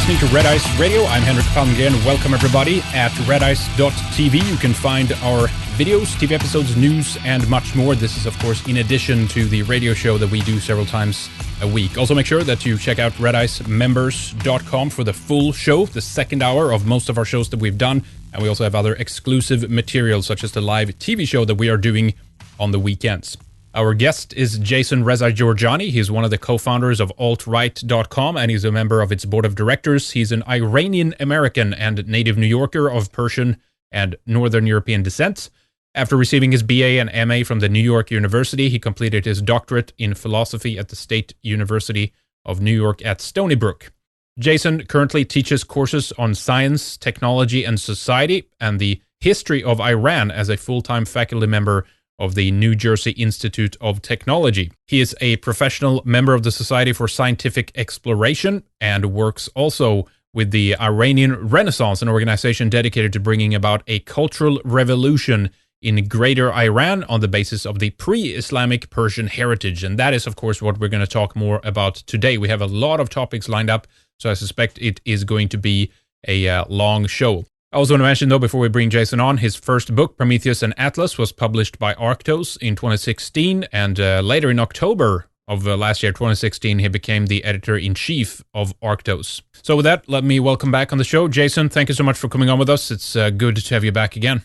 listening to Red Ice Radio. I'm Henrik Palmgren. Welcome, everybody, at redice.tv. You can find our videos, TV episodes, news, and much more. This is, of course, in addition to the radio show that we do several times a week. Also, make sure that you check out redicemembers.com for the full show, the second hour of most of our shows that we've done. And we also have other exclusive materials, such as the live TV show that we are doing on the weekends. Our guest is Jason Reza Jorjani. He's one of the co-founders of altright.com, and he's a member of its board of directors. He's an Iranian American and native New Yorker of Persian and Northern European descent. After receiving his BA and MA from the New York University, he completed his doctorate in philosophy at the State University of New York at Stony Brook. Jason currently teaches courses on science, technology, and society, and the history of Iran as a full-time faculty member of the New Jersey Institute of Technology. He is a professional member of the Society for Scientific Exploration and works also with the Iranian Renaissance, an organization dedicated to bringing about a cultural revolution in Greater Iran on the basis of the pre-Islamic Persian heritage. And that is, of course, what we're going to talk more about today. We have a lot of topics lined up, so I suspect it is going to be a long show. I also want to mention, though, before we bring Jason on, his first book, Prometheus and Atlas, was published by Arctos in 2016, and later in October of last year, 2016, he became the editor-in-chief of Arctos. So with that, let me welcome back on the show. Jason, thank you so much for coming on with us. It's good to have you back again.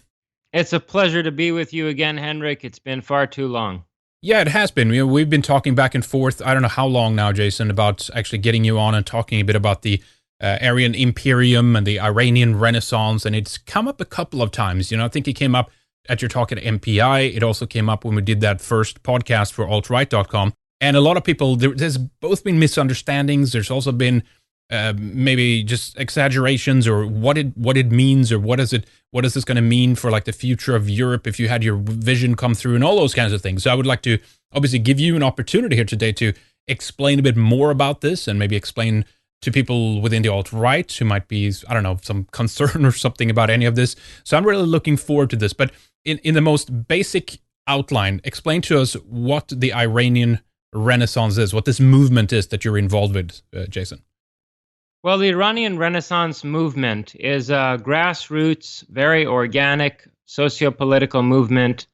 It's a pleasure to be with you again, Henrik. It's been far too long. Yeah, it has been. We've been talking back and forth, I don't know how long now, Jason, about actually getting you on and talking a bit about the Aryan Imperium and the Iranian Renaissance, and it's come up a couple of times. I think it came up at your talk at MPI. It also came up when we did that first podcast for altright.com. And a lot of people, there's both been misunderstandings. There's also been maybe just exaggerations, or what it means, or what is this going to mean for like the future of Europe if you had your vision come through, and all those kinds of things. So I would like to obviously give you an opportunity here today to explain a bit more about this, and maybe explain to people within the alt-right who might be, I don't know, some concern or something about any of this. So I'm really looking forward to this. But in the most basic outline, explain to us what the Iranian Renaissance is, what this movement is that you're involved with, Jason. Well, the Iranian Renaissance movement is a grassroots, very organic, socio-political movement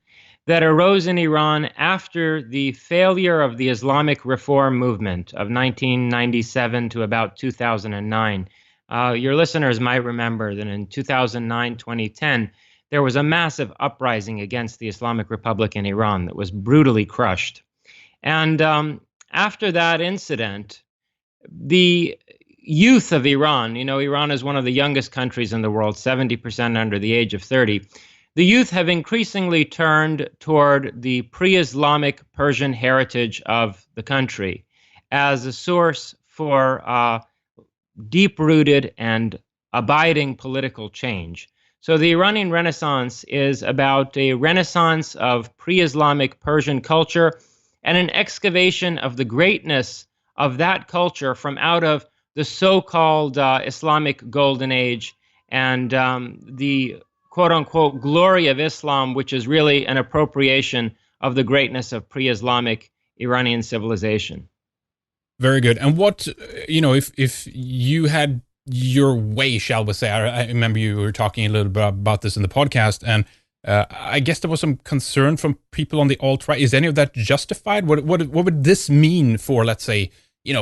that arose in Iran after the failure of the Islamic reform movement of 1997 to about 2009. Your listeners might remember that in 2009, 2010, there was a massive uprising against the Islamic Republic in Iran that was brutally crushed. And after that incident, the youth of Iran, Iran is one of the youngest countries in the world, 70% under the age of 30. The youth have increasingly turned toward the pre-Islamic Persian heritage of the country as a source for deep-rooted and abiding political change. So the Iranian Renaissance is about a renaissance of pre-Islamic Persian culture and an excavation of the greatness of that culture from out of the so-called Islamic Golden Age and the quote-unquote glory of Islam, which is really an appropriation of the greatness of pre-Islamic Iranian civilization. Very good. And what, if you had your way, shall we say, I remember you were talking a little bit about this in the podcast, and I guess there was some concern from people on the alt-right. Is any of that justified? What would this mean for, let's say,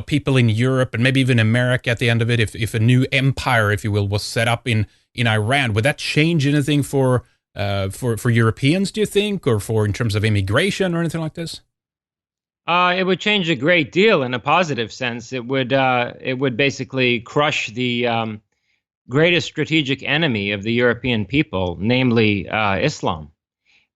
people in Europe and maybe even America at the end of it, if a new empire, if you will, was set up in Iran? Would that change anything for Europeans, do you think, or for in terms of immigration or anything like this? It would change a great deal in a positive sense. It would basically crush the greatest strategic enemy of the European people, namely Islam,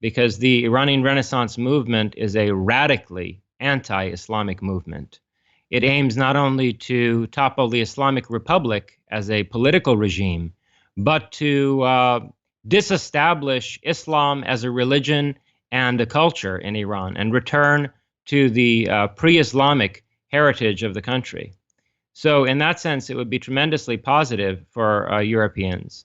because the Iranian Renaissance movement is a radically anti-Islamic movement. It aims not only to topple the Islamic Republic as a political regime, but to disestablish Islam as a religion and a culture in Iran and return to the pre-Islamic heritage of the country. So in that sense, it would be tremendously positive for Europeans.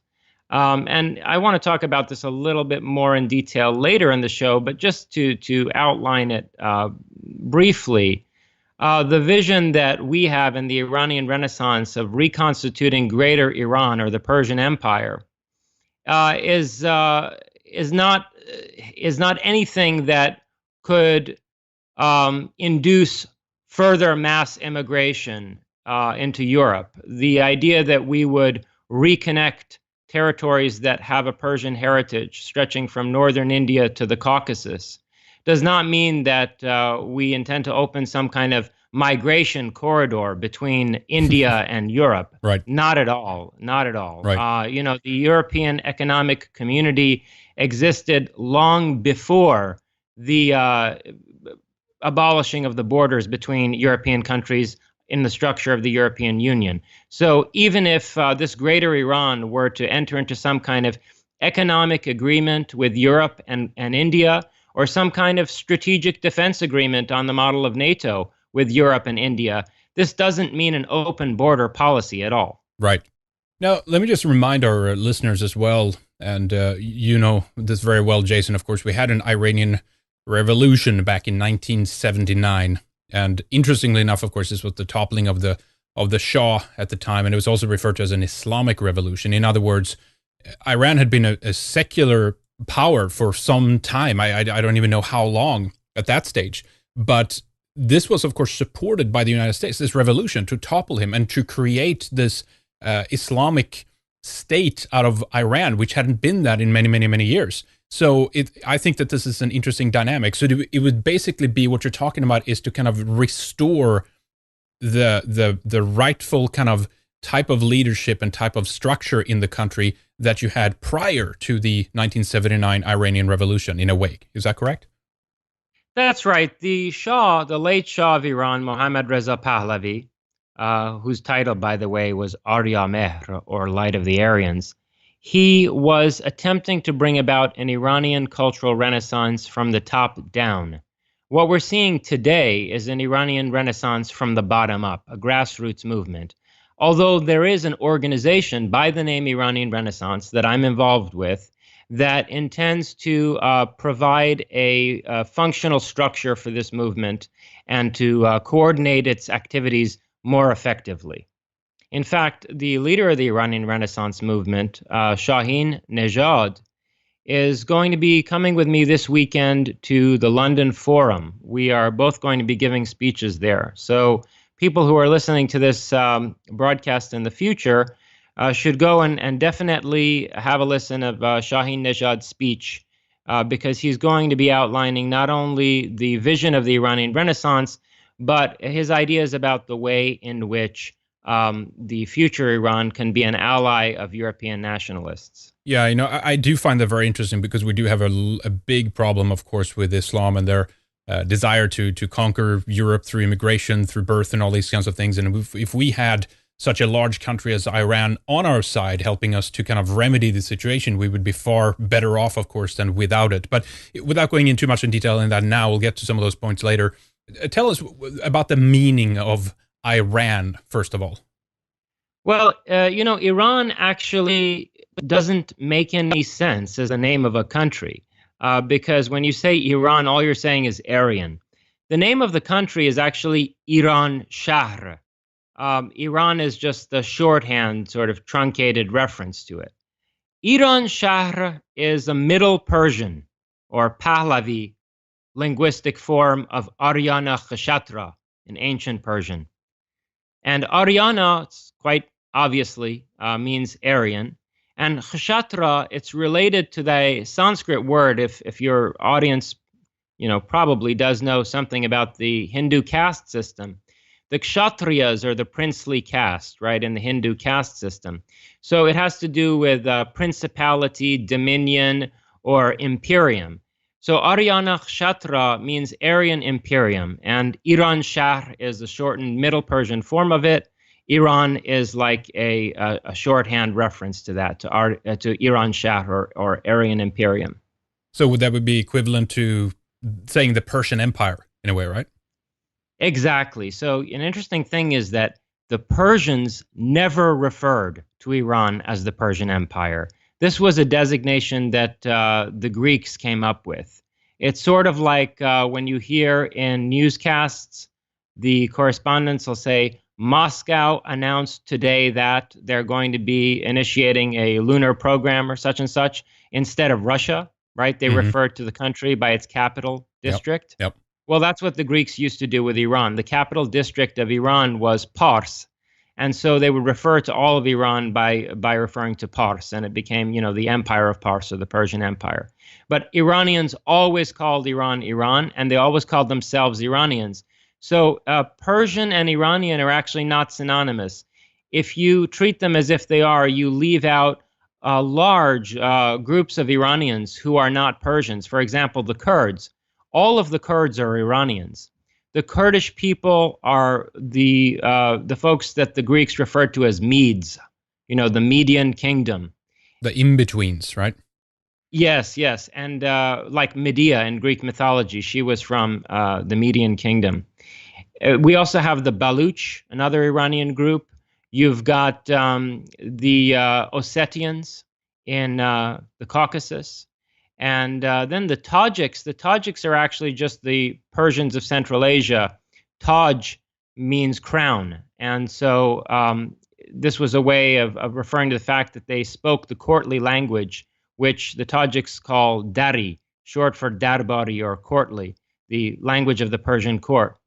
And I want to talk about this a little bit more in detail later in the show, but just to outline it briefly, The vision that we have in the Iranian Renaissance of reconstituting Greater Iran or the Persian Empire is not anything that could induce further mass immigration into Europe. The idea that we would reconnect territories that have a Persian heritage stretching from northern India to the Caucasus does not mean that we intend to open some kind of migration corridor between India and Europe. Right. Not at all. Not at all. Right. The European Economic Community existed long before the abolishing of the borders between European countries in the structure of the European Union. So even if this Greater Iran were to enter into some kind of economic agreement with Europe and India, or some kind of strategic defense agreement on the model of NATO with Europe and India, this doesn't mean an open border policy at all. Right. Now, let me just remind our listeners as well, and you know this very well, Jason, of course, we had an Iranian revolution back in 1979. And interestingly enough, of course, this was the toppling of the Shah at the time, and it was also referred to as an Islamic revolution. In other words, Iran had been a secular power for some time. I don't even know how long at that stage. But this was, of course, supported by the United States, this revolution to topple him and to create this Islamic state out of Iran, which hadn't been that in many, many, many years. So I think that this is an interesting dynamic. So it would basically be what you're talking about is to kind of restore the rightful kind of type of leadership and type of structure in the country that you had prior to the 1979 Iranian Revolution, in a way. Is that correct? That's right. The Shah, the late Shah of Iran, Mohammad Reza Pahlavi, whose title, by the way, was Arya or Light of the Aryans, he was attempting to bring about an Iranian cultural renaissance from the top down. What we're seeing today is an Iranian renaissance from the bottom up, a grassroots movement. Although there is an organization by the name Iranian Renaissance that I'm involved with that intends to provide a functional structure for this movement and to coordinate its activities more effectively. In fact, the leader of the Iranian Renaissance movement, Shaheen Nejad, is going to be coming with me this weekend to the London Forum. We are both going to be giving speeches there. So people who are listening to this broadcast in the future should go and definitely have a listen of Shaheen Nejad's speech because he's going to be outlining not only the vision of the Iranian Renaissance, but his ideas about the way in which the future Iran can be an ally of European nationalists. Yeah, I do find that very interesting because we do have a big problem, of course, with Islam and their desire to conquer Europe through immigration, through birth, and all these kinds of things. And if we had such a large country as Iran on our side helping us to kind of remedy the situation, we would be far better off, of course, than without it. But without going into too much in detail in that now, we'll get to some of those points later. Tell us about the meaning of Iran, first of all. Well, Iran actually doesn't make any sense as a name of a country because when you say Iran, all you're saying is Aryan. The name of the country is actually Iran Shahr. Iran is just the shorthand, sort of truncated reference to it. Iran Shahr is a Middle Persian or Pahlavi linguistic form of Aryana Khashatra in ancient Persian. And Aryana, quite obviously, means Aryan. And Khashatra, it's related to the Sanskrit word, if your audience, probably does know something about the Hindu caste system. The Kshatriyas are the princely caste, right, in the Hindu caste system. So it has to do with principality, dominion, or imperium. So Aryana Kshatra means Aryan Imperium, and Iran Shahr is a shortened Middle Persian form of it. Iran is like a shorthand reference to that, to Iran Shahr or Aryan Imperium. So that would be equivalent to saying the Persian Empire in a way, right? Exactly. So an interesting thing is that the Persians never referred to Iran as the Persian Empire. This was a designation that the Greeks came up with. It's sort of like when you hear in newscasts the correspondents will say, Moscow announced today that they're going to be initiating a lunar program or such and such, instead of Russia, right? They refer to the country by its capital district. Yep. Well, that's what the Greeks used to do with Iran. The capital district of Iran was Pars. And so they would refer to all of Iran by referring to Pars, and it became, the Empire of Pars, or the Persian Empire. But Iranians always called Iran, Iran, and they always called themselves Iranians. So Persian and Iranian are actually not synonymous. If you treat them as if they are, you leave out large groups of Iranians who are not Persians. For example, the Kurds. All of the Kurds are Iranians. The Kurdish people are the folks that the Greeks referred to as Medes, the Median kingdom. The in-betweens, right? Yes. And like Medea in Greek mythology, she was from the Median kingdom. We also have the Baluch, another Iranian group. You've got the Ossetians in the Caucasus. And then the Tajiks. The Tajiks are actually just the Persians of Central Asia. Taj means crown. And so this was a way of referring to the fact that they spoke the courtly language, which the Tajiks call Dari, short for Darbari, or courtly, the language of the Persian court.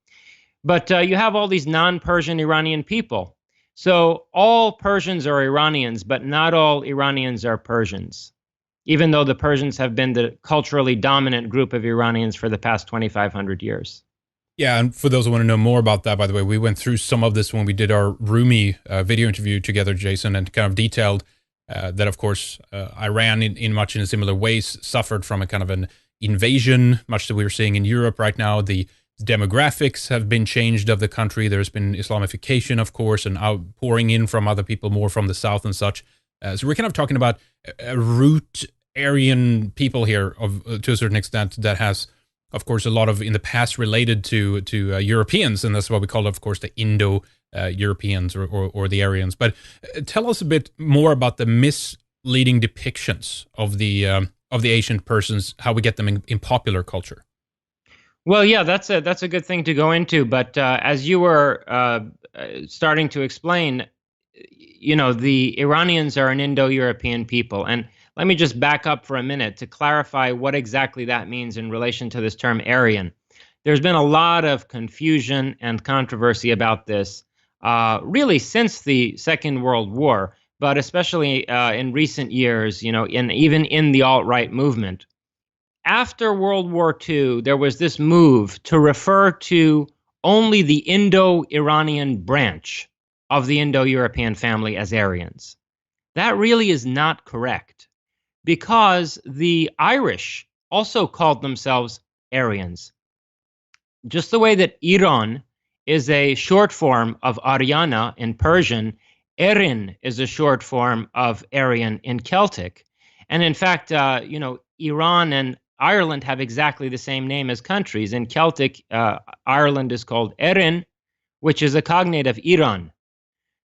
But you have all these non-Persian Iranian people. So all Persians are Iranians, but not all Iranians are Persians, even though the Persians have been the culturally dominant group of Iranians for the past 2,500 years. Yeah, and for those who want to know more about that, by the way, we went through some of this when we did our Rumi video interview together, Jason, and kind of detailed that, of course, Iran, in much in a similar ways, suffered from a kind of an invasion, much that we were seeing in Europe right now. The demographics have been changed of the country. There's been Islamification, of course, and outpouring in from other people, more from the south and such. So we're kind of talking about a root Aryan people here, to a certain extent, that has, of course, a lot of in the past related to Europeans, and that's what we call, of course, the Indo-Europeans or the Aryans. But tell us a bit more about the misleading depictions of the ancient persons, how we get them in popular culture. Well, yeah, that's a good thing to go into. But as you were starting to explain, the Iranians are an Indo-European people. And let me just back up for a minute to clarify what exactly that means in relation to this term Aryan. There's been a lot of confusion and controversy about this, really since the Second World War, but especially in recent years, even in the alt-right movement. After World War II, there was this move to refer to only the Indo-Iranian branch of the Indo-European family as Aryans. That really is not correct, because the Irish also called themselves Aryans. Just the way that Iran is a short form of Aryana in Persian, Erin is a short form of Aryan in Celtic. And in fact, Iran and Ireland have exactly the same name as countries. In Celtic, Ireland is called Erin, which is a cognate of Iran.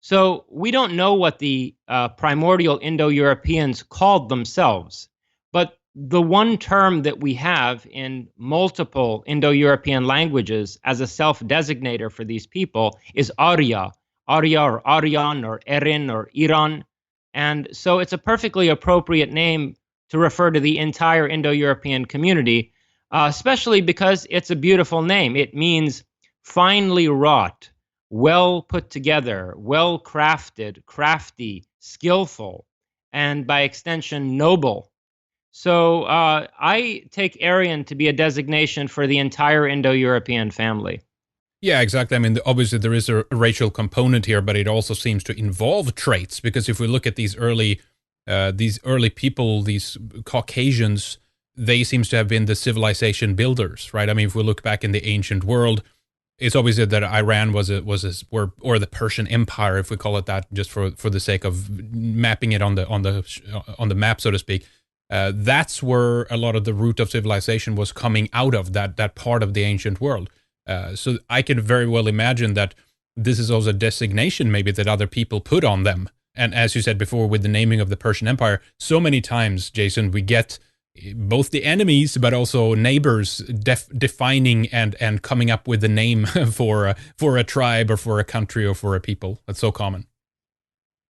So we don't know what the primordial Indo-Europeans called themselves, but the one term that we have in multiple Indo-European languages as a self-designator for these people is Arya or Aryan or Erin or Iran. And so it's a perfectly appropriate name to refer to the entire Indo-European community, especially because it's a beautiful name. It means finely wrought, well put together, well crafted, crafty, skillful, and by extension, noble. So I take Aryan to be a designation for the entire Indo-European family. Yeah, exactly. I mean, obviously there is a racial component here, but it also seems to involve traits, because if we look at these early people, these Caucasians, they seem to have been the civilization builders, right? I mean, if we look back in the ancient world, it's obvious that Iran or the Persian Empire, if we call it that, just for the sake of mapping it on the map, so to speak. That's where a lot of the root of civilization was coming out of, that part of the ancient world. So I can very well imagine that this is also a designation maybe that other people put on them. And as you said before, with the naming of the Persian Empire, so many times, Jason, we get both the enemies but also neighbors, defining and coming up with a name for a tribe or for a country or for a people. That's so common.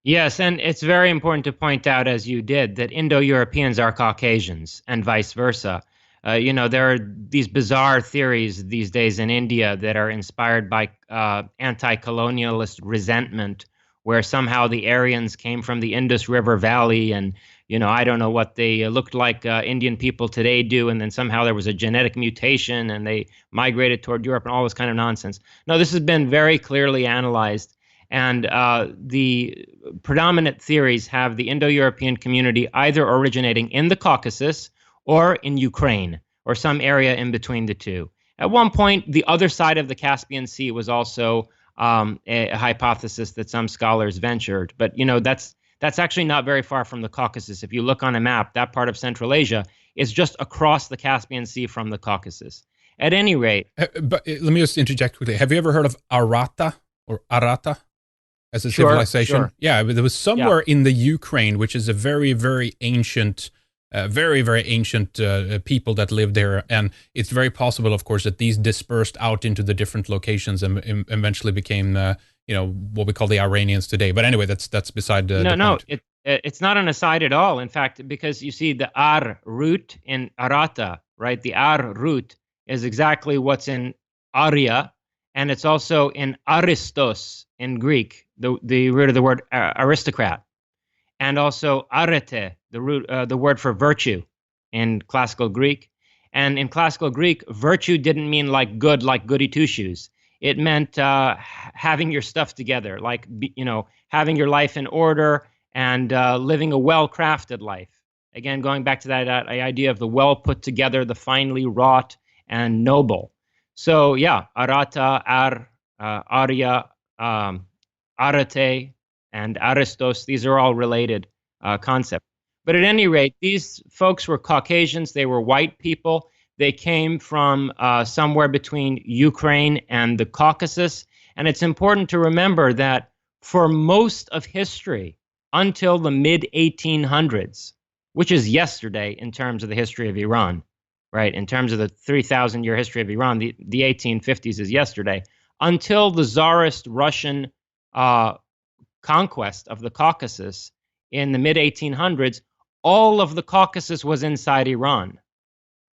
Yes, and it's very important to point out, as you did, that Indo-Europeans are Caucasians and vice versa. There are these bizarre theories these days in India that are inspired by anti-colonialist resentment, where somehow the Aryans came from the Indus River Valley and, I don't know what they looked like Indian people today do, and then somehow there was a genetic mutation and they migrated toward Europe and all this kind of nonsense. No, this has been very clearly analyzed. And the predominant theories have the Indo-European community either originating in the Caucasus or in Ukraine or some area in between the two. At one point, the other side of the Caspian Sea was also a hypothesis that some scholars ventured. But, that's actually not very far from the Caucasus. If you look on a map, that part of Central Asia is just across the Caspian Sea from the Caucasus. At any rate. But let me just interject quickly. Have you ever heard of Arata or Arata? As a civilization? Sure. Yeah, but there was somewhere in the Ukraine, which is a very, very ancient, people that lived there. And it's very possible, of course, that these dispersed out into the different locations and eventually became, what we call the Iranians today. But anyway, that's beside the point. No, it's not an aside at all. In fact, because you see the Ar root in Arata, right? The Ar root is exactly what's in Arya, and it's also in Aristos in Greek, the root of the word aristocrat, and also arete, the word for virtue in classical Greek. And in classical Greek, virtue didn't mean like goody two shoes. It meant having your stuff together, like having your life in order and living a well-crafted life. Again, going back to that idea of the well put together, the finely wrought and noble. So yeah, Arata, Arya, Arete, and Aristos, these are all related concepts. But at any rate, these folks were Caucasians. They were white people. They came from somewhere between Ukraine and the Caucasus. And it's important to remember that for most of history, until the mid-1800s, which is yesterday in terms of the history of Iran, right? In terms of the 3,000-year history of Iran, the 1850s is yesterday. Until the Tsarist Russian conquest of the Caucasus in the mid-1800s, all of the Caucasus was inside Iran.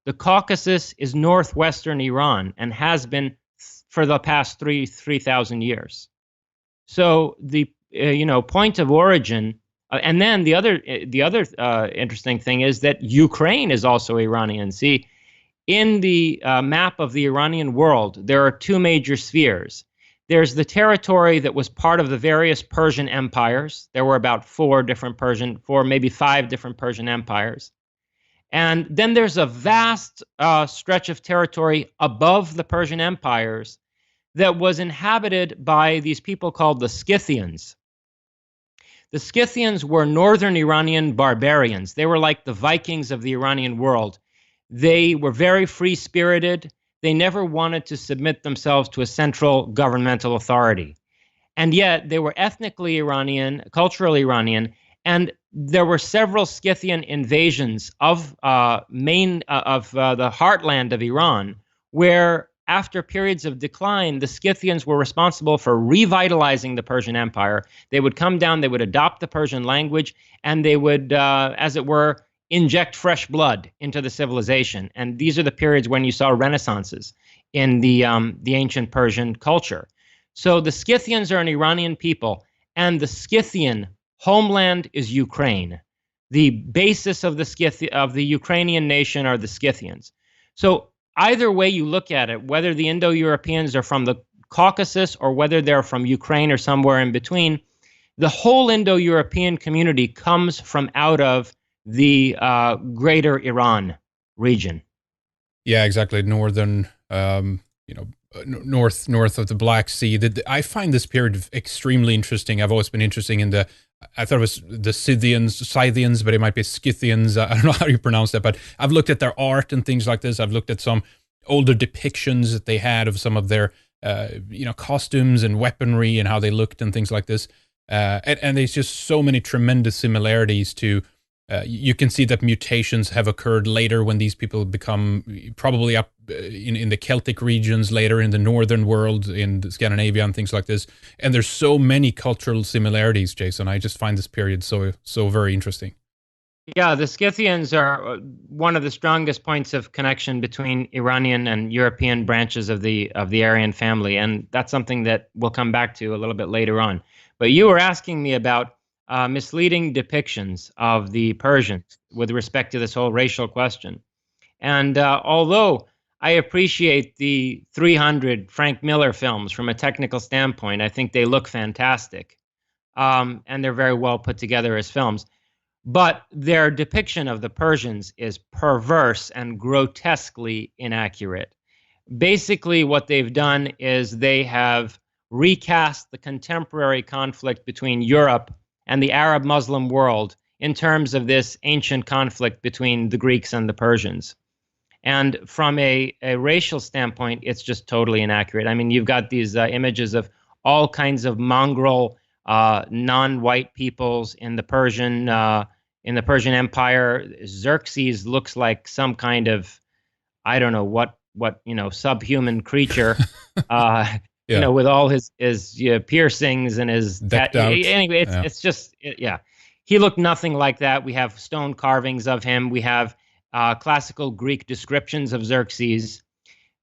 The Caucasus is northwestern Iran and has been for the past 3,000 years. So the point of origin, and then the other interesting thing is that Ukraine is also Iranian. See, in the map of the Iranian world, there are two major spheres. There's the territory that was part of the various Persian empires. There were about maybe five different Persian empires. And then there's a vast stretch of territory above the Persian empires that was inhabited by these people called the Scythians. The Scythians were northern Iranian barbarians. They were like the Vikings of the Iranian world. They were very free-spirited. They never wanted to submit themselves to a central governmental authority. And yet they were ethnically Iranian, culturally Iranian, and there were several Scythian invasions of the heartland of Iran, where after periods of decline, the Scythians were responsible for revitalizing the Persian Empire. They would come down, they would adopt the Persian language, and they would, as it were, inject fresh blood into the civilization. And these are the periods when you saw renaissances in the ancient Persian culture. So the Scythians are an Iranian people, and the Scythian homeland is Ukraine. The basis of the Ukrainian nation are the Scythians. So either way you look at it, whether the Indo-Europeans are from the Caucasus or whether they're from Ukraine or somewhere in between, the whole Indo-European community comes from out of the greater Iran region. Yeah, exactly. Northern, north of the Black Sea. I find this period extremely interesting. I've always been interested in I thought it was the Scythians, but it might be Scythians. I don't know how you pronounce that, but I've looked at their art and things like this. I've looked at some older depictions that they had of some of their, costumes and weaponry and how they looked and things like this. And there's just so many tremendous similarities to You can see that mutations have occurred later when these people become probably up in the Celtic regions, later in the northern world, in Scandinavia and things like this. And there's so many cultural similarities, Jason. I just find this period so very interesting. Yeah, the Scythians are one of the strongest points of connection between Iranian and European branches of the Aryan family, and that's something that we'll come back to a little bit later on. But you were asking me about misleading depictions of the Persians with respect to this whole racial question. And although I appreciate the 300 Frank Miller films from a technical standpoint, I think they look fantastic, and they're very well put together as films. But their depiction of the Persians is perverse and grotesquely inaccurate. Basically, what they've done is they have recast the contemporary conflict between Europe and the Arab Muslim world in terms of this ancient conflict between the Greeks and the Persians. And from a racial standpoint, it's just totally inaccurate. I mean, you've got these images of all kinds of mongrel, non-white peoples in the Persian Empire. Xerxes looks like some kind of, I don't know what subhuman creature, Yeah. with all his piercings and his anyway. It's just he looked nothing like that. We have stone carvings of him. We have classical Greek descriptions of Xerxes.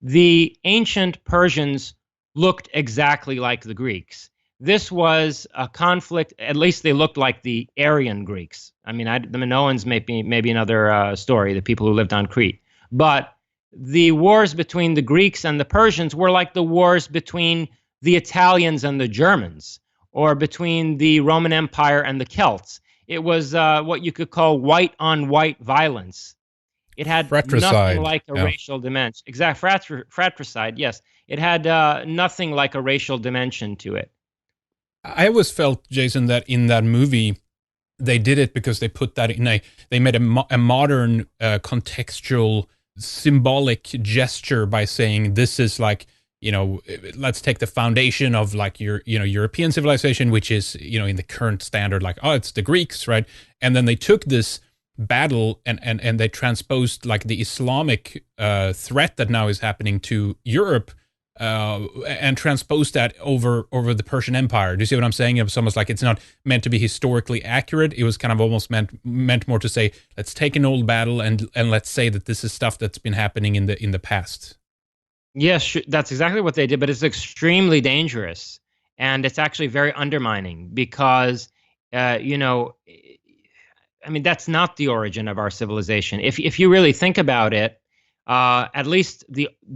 The ancient Persians looked exactly like the Greeks. This was a conflict. At least they looked like the Aryan Greeks. I mean, the Minoans may be another story, the people who lived on Crete. But the wars between the Greeks and the Persians were like the wars between the Italians and the Germans, or between the Roman Empire and the Celts. It was what you could call white-on-white violence. It had nothing like a racial dimension. Fratricide, yes. It had nothing like a racial dimension to it. I always felt, Jason, that in that movie, they did it because they put that in they made a modern contextual symbolic gesture by saying this is like, let's take the foundation of like European civilization, which is, in the current standard, like, oh, it's the Greeks, right? And then they took this battle and they transposed like the Islamic threat that now is happening to Europe, and transpose that over the Persian Empire. Do you see what I'm saying? It's almost like it's not meant to be historically accurate. It was kind of almost meant more to say, let's take an old battle and let's say that this is stuff that's been happening in the past. Yes, that's exactly what they did, but it's extremely dangerous, and it's actually very undermining because, I mean, that's not the origin of our civilization. If you really think about it, at least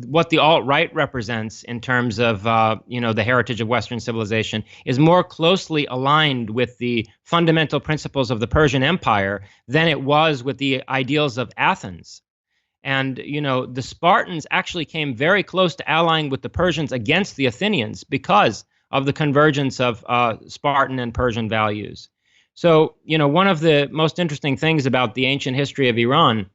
what the alt-right represents in terms of the heritage of Western civilization is more closely aligned with the fundamental principles of the Persian Empire than it was with the ideals of Athens. And the Spartans actually came very close to allying with the Persians against the Athenians because of the convergence of Spartan and Persian values. So one of the most interesting things about the ancient history of Iran,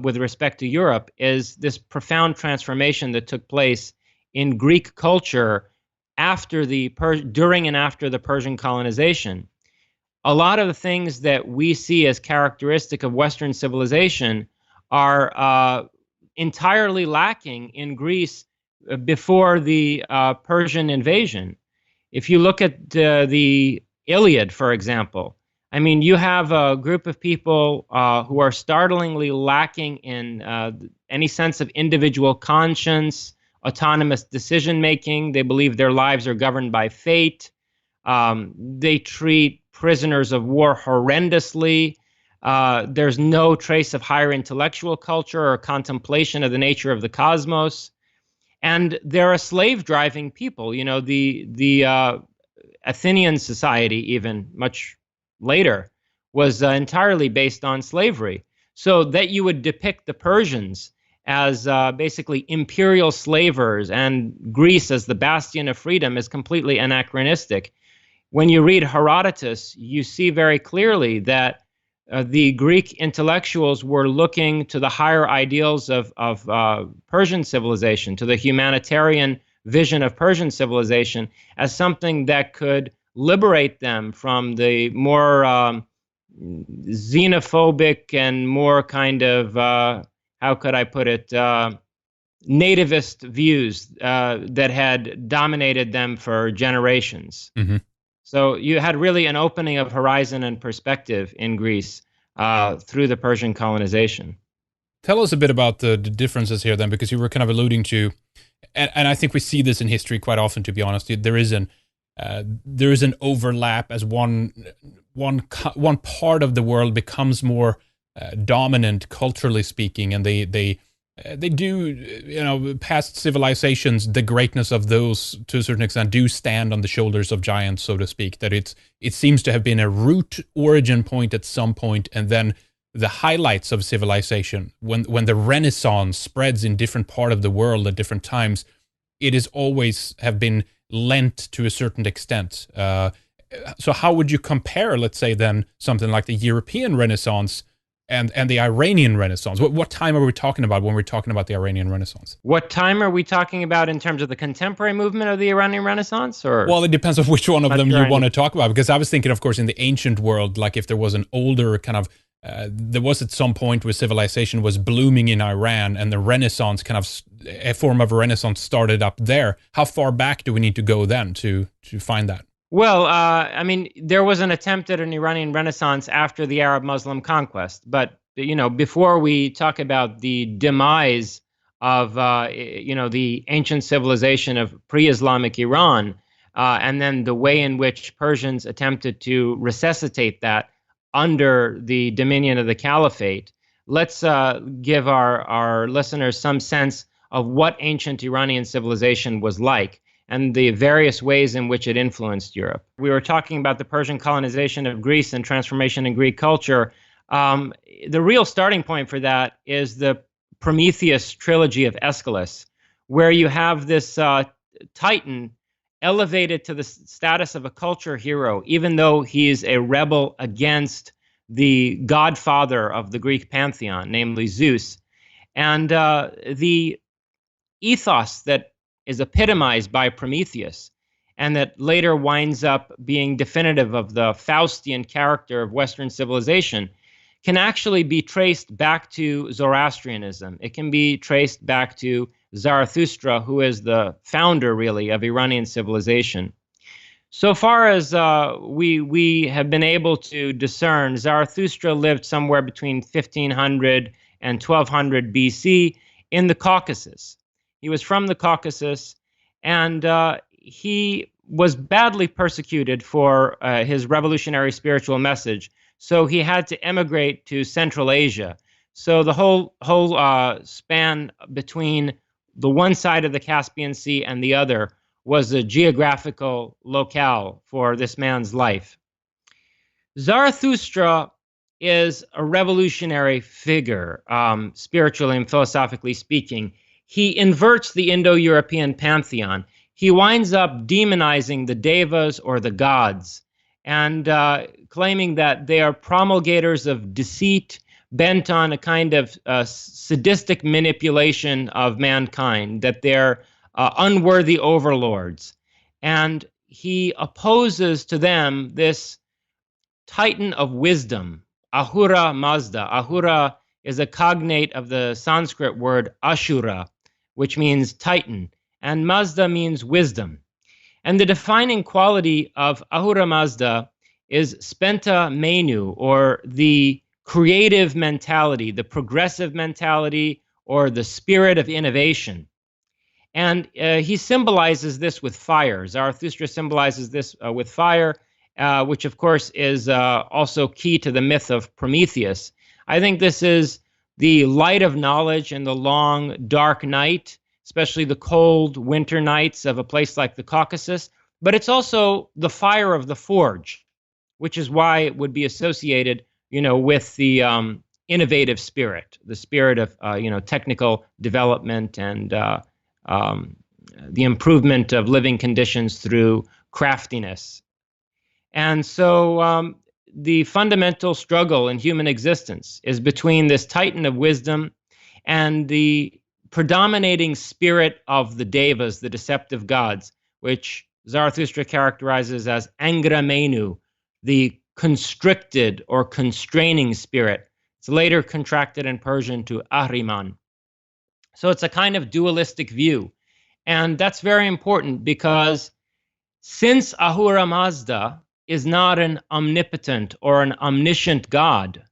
with respect to Europe, is this profound transformation that took place in Greek culture during and after the Persian colonization. A lot of the things that we see as characteristic of Western civilization are entirely lacking in Greece before the Persian invasion. If you look at the Iliad, for example, I mean, you have a group of people who are startlingly lacking in any sense of individual conscience, autonomous decision-making. They believe their lives are governed by fate. They treat prisoners of war horrendously. There's no trace of higher intellectual culture or contemplation of the nature of the cosmos. And they're a slave-driving people. The Athenian society, even much later, was entirely based on slavery. So that you would depict the Persians as basically imperial slavers and Greece as the bastion of freedom is completely anachronistic. When you read Herodotus, you see very clearly that the Greek intellectuals were looking to the higher ideals of Persian civilization, to the humanitarian vision of Persian civilization as something that could liberate them from the more xenophobic and more kind of, how could I put it, nativist views that had dominated them for generations. Hmm. So you had really an opening of horizon and perspective in Greece through the Persian colonization. Tell us a bit about the differences here then, because you were kind of alluding to, and I think we see this in history quite often, to be honest. There is an overlap as one part of the world becomes more dominant culturally speaking, and they do, past civilizations, the greatness of those to a certain extent do stand on the shoulders of giants, so to speak. That it seems to have been a root origin point at some point, and then the highlights of civilization, when the Renaissance spreads in different part of the world at different times, it is always have been lent to a certain extent. So how would you compare, let's say, then something like the European Renaissance and the Iranian Renaissance? What time are we talking about when we're talking about the Iranian Renaissance? What time are we talking about in terms of the contemporary movement of the Iranian Renaissance? Or well, it depends on which one of them you want to talk about, because I was thinking, of course, in the ancient world, like if there was an older kind of there was at some point where civilization was blooming in Iran, and the Renaissance kind of a form of a Renaissance started up there. How far back do we need to go then to find that? Well, I mean, there was an attempt at an Iranian Renaissance after the Arab-Muslim conquest, but before we talk about the demise of the ancient civilization of pre-Islamic Iran, and then the way in which Persians attempted to resuscitate that under the dominion of the Caliphate, let's give our listeners some sense of what ancient Iranian civilization was like and the various ways in which it influenced Europe. We were talking about the Persian colonization of Greece and transformation in Greek culture. The real starting point for that is the Prometheus trilogy of Aeschylus, where you have this Titan elevated to the status of a culture hero, even though he's a rebel against the godfather of the Greek pantheon, namely Zeus. And the ethos that is epitomized by Prometheus, and that later winds up being definitive of the Faustian character of Western civilization, can actually be traced back to Zoroastrianism. It can be traced back to Zarathustra, who is the founder, really, of Iranian civilization. So far as we have been able to discern, Zarathustra lived somewhere between 1500 and 1200 BC in the Caucasus. He was from the Caucasus, and he was badly persecuted for his revolutionary spiritual message. So he had to emigrate to Central Asia. So the whole span between the one side of the Caspian Sea and the other was a geographical locale for this man's life. Zarathustra is a revolutionary figure, spiritually and philosophically speaking. He inverts the Indo-European pantheon. He winds up demonizing the devas, or the gods, and claiming that they are promulgators of deceit, bent on a kind of sadistic manipulation of mankind, that they're unworthy overlords. And he opposes to them this titan of wisdom, Ahura Mazda. Ahura is a cognate of the Sanskrit word Ashura, which means titan, and Mazda means wisdom. And the defining quality of Ahura Mazda is spenta menu, or the creative mentality, the progressive mentality, or the spirit of innovation. And he symbolizes this with fire. Zarathustra symbolizes this with fire, which of course is also key to the myth of Prometheus. I think this is the light of knowledge in the long, dark night, especially the cold winter nights of a place like the Caucasus. But it's also the fire of the forge, which is why it would be associated, with the innovative spirit, the spirit of, technical development and the improvement of living conditions through craftiness. And so the fundamental struggle in human existence is between this titan of wisdom and the predominating spirit of the devas, the deceptive gods, which Zarathustra characterizes as Angra Mainyu, the constricted or constraining spirit. It's later contracted in Persian to Ahriman. So it's a kind of dualistic view. And that's very important because since Ahura Mazda is not an omnipotent or an omniscient God,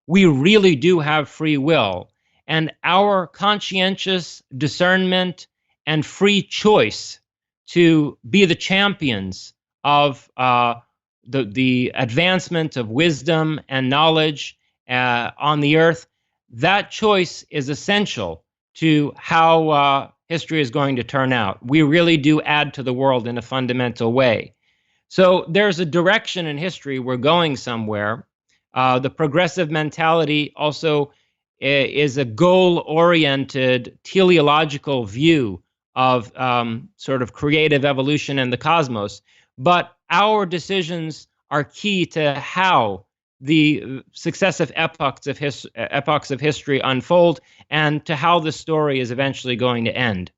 we really do have free will. And our conscientious discernment and free choice to be the champions of the advancement of wisdom and knowledge on the earth, that choice is essential to how history is going to turn out. We really do add to the world in a fundamental way. So there's a direction in history. We're going somewhere. The progressive mentality also is a goal-oriented teleological view of sort of creative evolution in the cosmos. But our decisions are key to how the successive epochs of history unfold and to how the story is eventually going to end.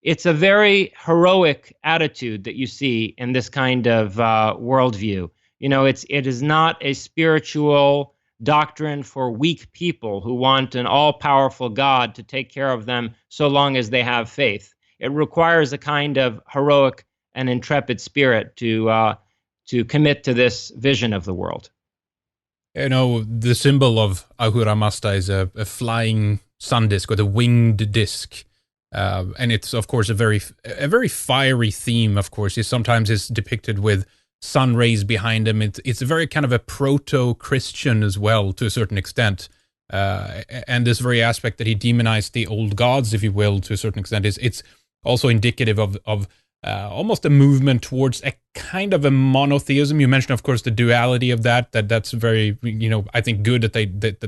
It's a very heroic attitude that you see in this kind of worldview. You know, it is not a spiritual doctrine for weak people who want an all-powerful God to take care of them so long as they have faith. It requires a kind of heroic and intrepid spirit to commit to this vision of the world. You know, the symbol of Ahura Mazda is a flying sun disk or the winged disk. And it's, of course, a very fiery theme, of course. It sometimes is depicted with sun rays behind him. It's a very kind of a proto-Christian as well, to a certain extent. And this very aspect that he demonized the old gods, if you will, to a certain extent, it's also indicative of almost a movement towards a kind of a monotheism. You mentioned, of course, the duality of that's very, I think good that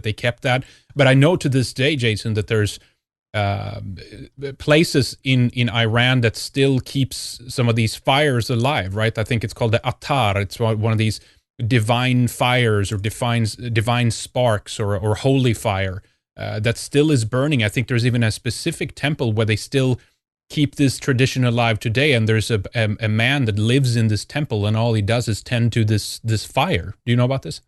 they kept that. But I know to this day, Jason, that there's places in Iran that still keeps some of these fires alive, right? I think it's called the Attar. It's one of these divine fires or divine sparks or holy fire that still is burning. I think there's even a specific temple where they still keep this tradition alive today, and there's a man that lives in this temple, and all he does is tend to this fire. Do you know about this?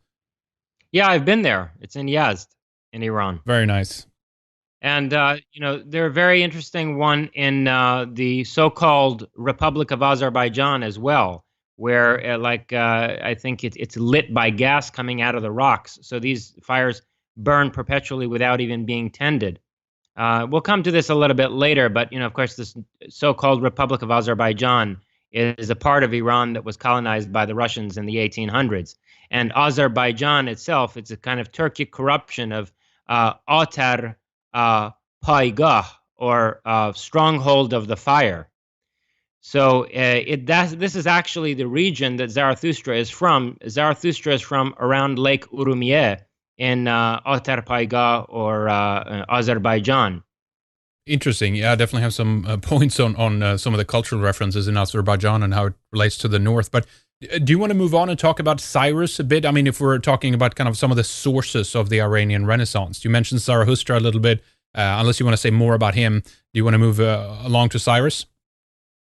Yeah, I've been there. It's in Yazd in Iran. Very nice. And, they're a very interesting one in the so-called Republic of Azerbaijan as well, where I think it's lit by gas coming out of the rocks. So these fires burn perpetually without even being tended. We'll come to this a little bit later, but, of course, this so-called Republic of Azerbaijan is a part of Iran that was colonized by the Russians in the 1800s. And Azerbaijan itself, it's a kind of Turkic corruption of Atar Paigah, or stronghold of the fire. So this is actually the region that Zarathustra is from. Zarathustra is from around Lake Urumie in Atar Paigah or Azerbaijan. Interesting. Yeah, I definitely have some points on some of the cultural references in Azerbaijan and how it relates to the north. But do you want to move on and talk about Cyrus a bit? I mean, if we're talking about kind of some of the sources of the Iranian Renaissance, you mentioned Zarathustra a little bit. Unless you want to say more about him, do you want to move along to Cyrus?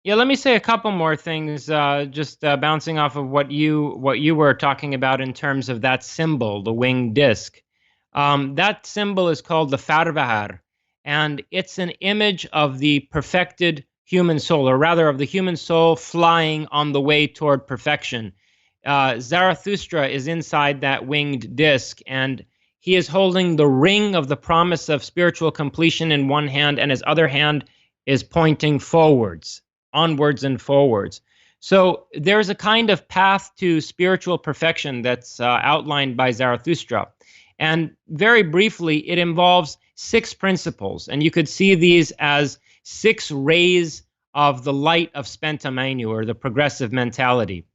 Yeah, let me say a couple more things, just bouncing off of what you were talking about in terms of that symbol, the winged disc. That symbol is called the Farvahar, and it's an image of the perfected human soul, or rather of the human soul flying on the way toward perfection. Zarathustra is inside that winged disc, and he is holding the ring of the promise of spiritual completion in one hand, and his other hand is pointing forwards, onwards and forwards. So there's a kind of path to spiritual perfection that's outlined by Zarathustra. And very briefly, it involves 6 principles. And you could see these as 6 rays of the light of Spenta Manu, or the progressive mentality.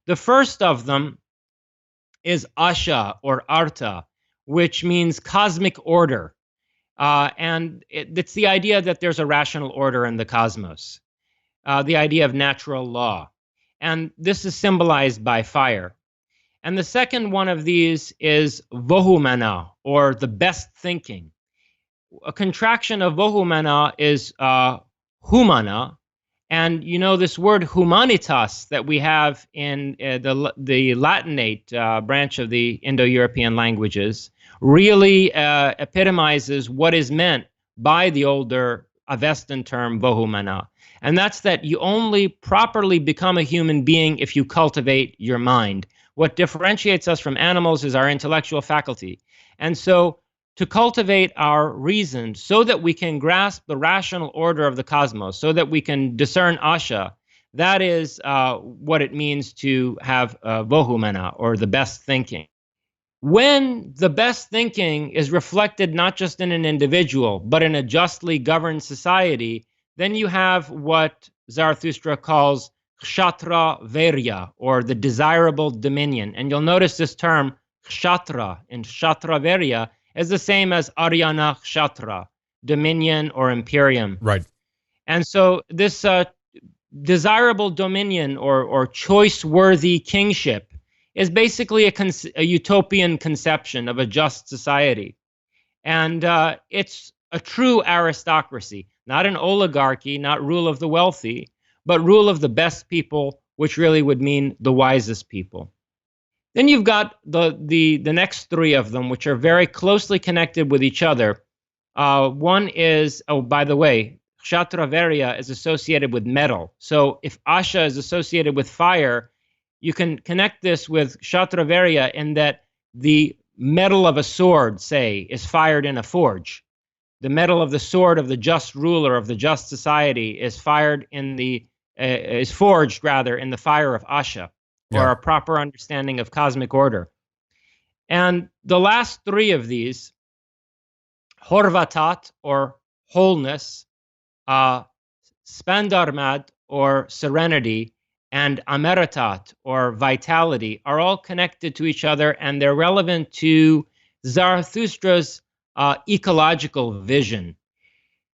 The first of them is Asha, or Arta, which means cosmic order. And it's the idea that there's a rational order in the cosmos, the idea of natural law. And this is symbolized by fire. And the second one of these is Vohumana, or the best thinking. A contraction of Vohumana is Humana, And you know, this word humanitas that we have in the Latinate branch of the Indo-European languages really epitomizes what is meant by the older Avestan term vohumana. And that's that you only properly become a human being if you cultivate your mind. What differentiates us from animals is our intellectual faculty. And so to cultivate our reason so that we can grasp the rational order of the cosmos, so that we can discern Asha, that is what it means to have vohumana, or the best thinking. When the best thinking is reflected not just in an individual, but in a justly governed society, then you have what Zarathustra calls kshatriya virya, or the desirable dominion. And you'll notice this term kshatriya in kshatriya virya is the same as Aryana kshatriya, dominion or imperium. Right. And so this desirable dominion or choice-worthy kingship is basically a utopian conception of a just society. And it's a true aristocracy, not an oligarchy, not rule of the wealthy, but rule of the best people, which really would mean the wisest people. Then you've got the next three of them, which are very closely connected with each other. One is, oh, by the way, kshatriya virya is associated with metal. So if Asha is associated with fire, you can connect this with kshatriya virya in that the metal of a sword, say, is fired in a forge. The metal of the sword of the just ruler of the just society is forged rather in the fire of Asha, or a proper understanding of cosmic order. And the last three of these, horvatat, or wholeness, spandarmad, or serenity, and ameritat, or vitality, are all connected to each other, and they're relevant to Zarathustra's ecological vision.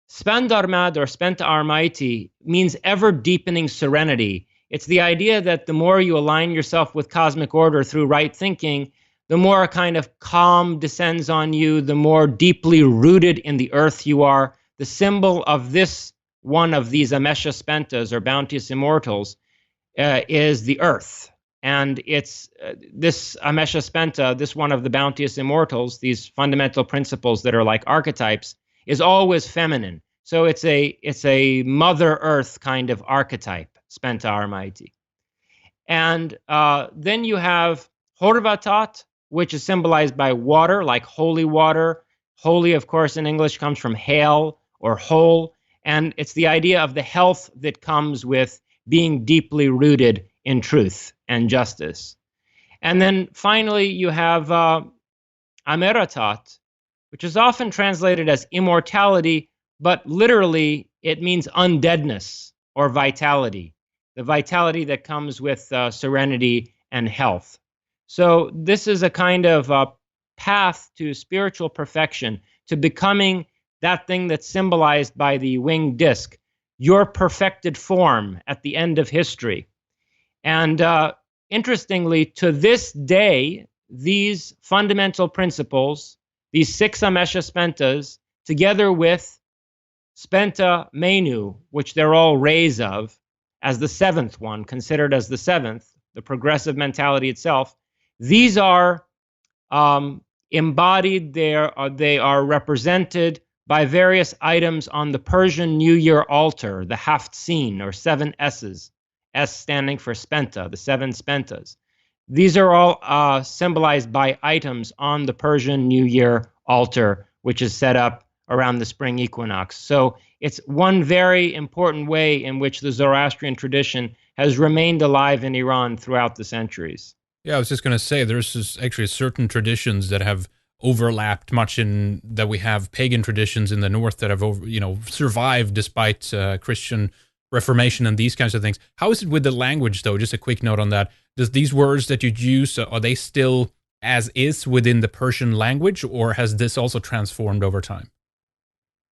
Spandarmad, or spenta armaiti, means ever-deepening serenity. It's the idea that the more you align yourself with cosmic order through right thinking, the more a kind of calm descends on you, the more deeply rooted in the earth you are. The symbol of this one of these Amesha Spentas, or bounteous immortals, is the earth. And it's this Amesha Spenta, this one of the bounteous immortals, these fundamental principles that are like archetypes, is always feminine. So it's a Mother Earth kind of archetype, Spenta Armaiti. And then you have Horvatat, which is symbolized by water, like holy water. Holy, of course, in English comes from hail or whole. And it's the idea of the health that comes with being deeply rooted in truth and justice. And then finally, you have Ameratat, which is often translated as immortality, but literally it means undeadness or vitality, the vitality that comes with serenity and health. So this is a kind of path to spiritual perfection, to becoming that thing that's symbolized by the winged disc, your perfected form at the end of history. And interestingly, to this day, these fundamental principles, these 6 Amesha Spentas, together with Spenta Menu, which they're all rays of, as the 7th one, considered as the 7th, the progressive mentality itself, these are embodied, they are represented by various items on the Persian New Year altar, the Haftseen, or 7 S's, S standing for Spenta, the 7 Spentas. These are all symbolized by items on the Persian New Year altar, which is set up around the spring equinox. So it's one very important way in which the Zoroastrian tradition has remained alive in Iran throughout the centuries. Yeah, I was just going to say, there's actually certain traditions that have overlapped much in that we have pagan traditions in the north that have survived despite Christian Reformation and these kinds of things. How is it with the language, though? Just a quick note on that. Does these words that you use, are they still as is within the Persian language, or has this also transformed over time?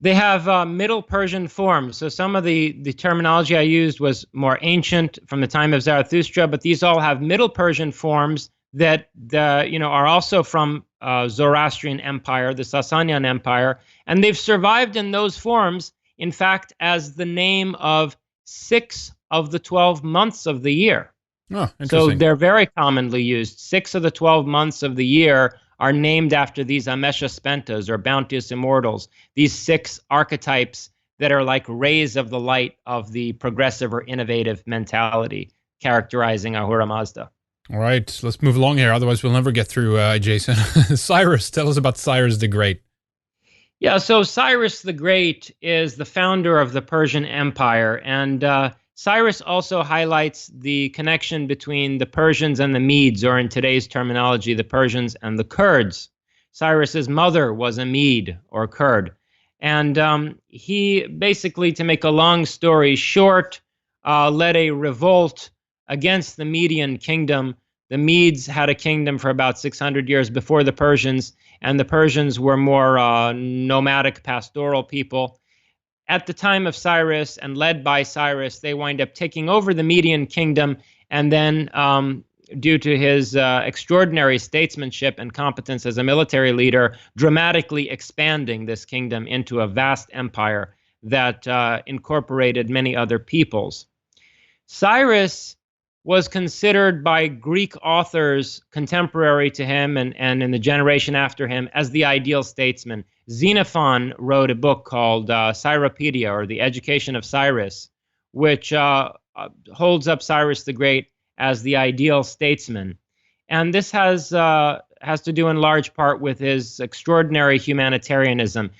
They have Middle Persian forms. So some of the terminology I used was more ancient from the time of Zarathustra, but these all have Middle Persian forms that are also from Zoroastrian Empire, the Sasanian Empire, and they've survived in those forms, in fact, as the name of 6 of the 12 months of the year. Oh, So interesting. they're very commonly used. 6 of the 12 months of the year are named after these Ameshaspentas, or bounteous immortals, these 6 archetypes that are like rays of the light of the progressive or innovative mentality characterizing Ahura Mazda. All right, let's move along here. Otherwise, we'll never get through, Jason. Cyrus, tell us about Cyrus the Great. Yeah, so Cyrus the Great is the founder of the Persian Empire, and Cyrus also highlights the connection between the Persians and the Medes, or in today's terminology, the Persians and the Kurds. Cyrus's mother was a Mede or Kurd, and he basically, to make a long story short, led a revolt against the Median kingdom. The Medes had a kingdom for about 600 years before the Persians, and the Persians were more nomadic, pastoral people. At the time of Cyrus and led by Cyrus, they wind up taking over the Median kingdom, and then due to his extraordinary statesmanship and competence as a military leader, dramatically expanding this kingdom into a vast empire that incorporated many other peoples. Cyrus was considered by Greek authors contemporary to him and in the generation after him as the ideal statesman. Xenophon wrote a book called Cyropedia, or The Education of Cyrus, which holds up Cyrus the Great as the ideal statesman. And this has to do in large part with his extraordinary humanitarianism.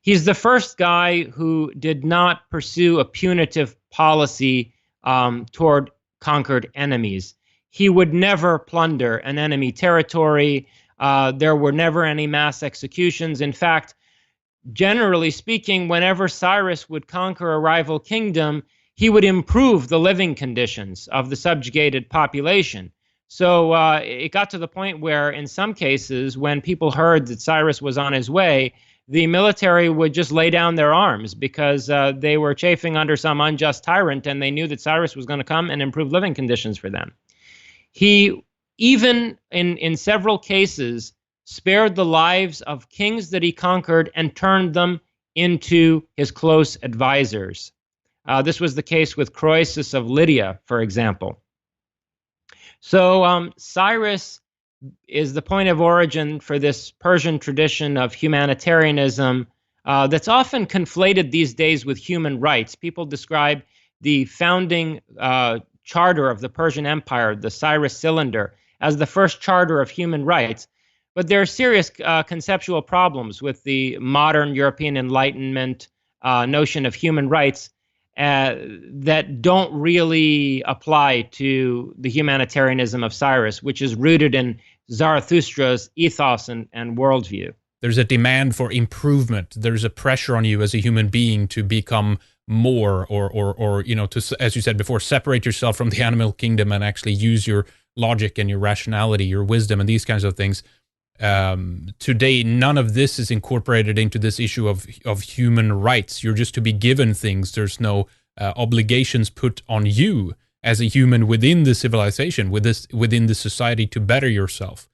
He's the first guy who did not pursue a punitive policy toward conquered enemies. He would never plunder an enemy territory. There were never any mass executions. In fact, generally speaking, whenever Cyrus would conquer a rival kingdom, he would improve the living conditions of the subjugated population. So it got to the point where, in some cases, when people heard that Cyrus was on his way, the military would just lay down their arms because they were chafing under some unjust tyrant, and they knew that Cyrus was going to come and improve living conditions for them. He, even in several cases, spared the lives of kings that he conquered and turned them into his close advisors. This was the case with Croesus of Lydia, for example. So Cyrus is the point of origin for this Persian tradition of humanitarianism that's often conflated these days with human rights. People describe the founding charter of the Persian Empire, the Cyrus Cylinder, as the first charter of human rights. But there are serious conceptual problems with the modern European Enlightenment notion of human rights that don't really apply to the humanitarianism of Cyrus, which is rooted in Zarathustra's ethos and worldview. There's a demand for improvement. There's a pressure on you as a human being to become more, or to, as you said before, separate yourself from the animal kingdom and actually use your logic and your rationality, your wisdom, and these kinds of things. Today, none of this is incorporated into this issue of human rights. You're just to be given things. There's no obligations put on you as a human within the civilization, within the society, to better yourself.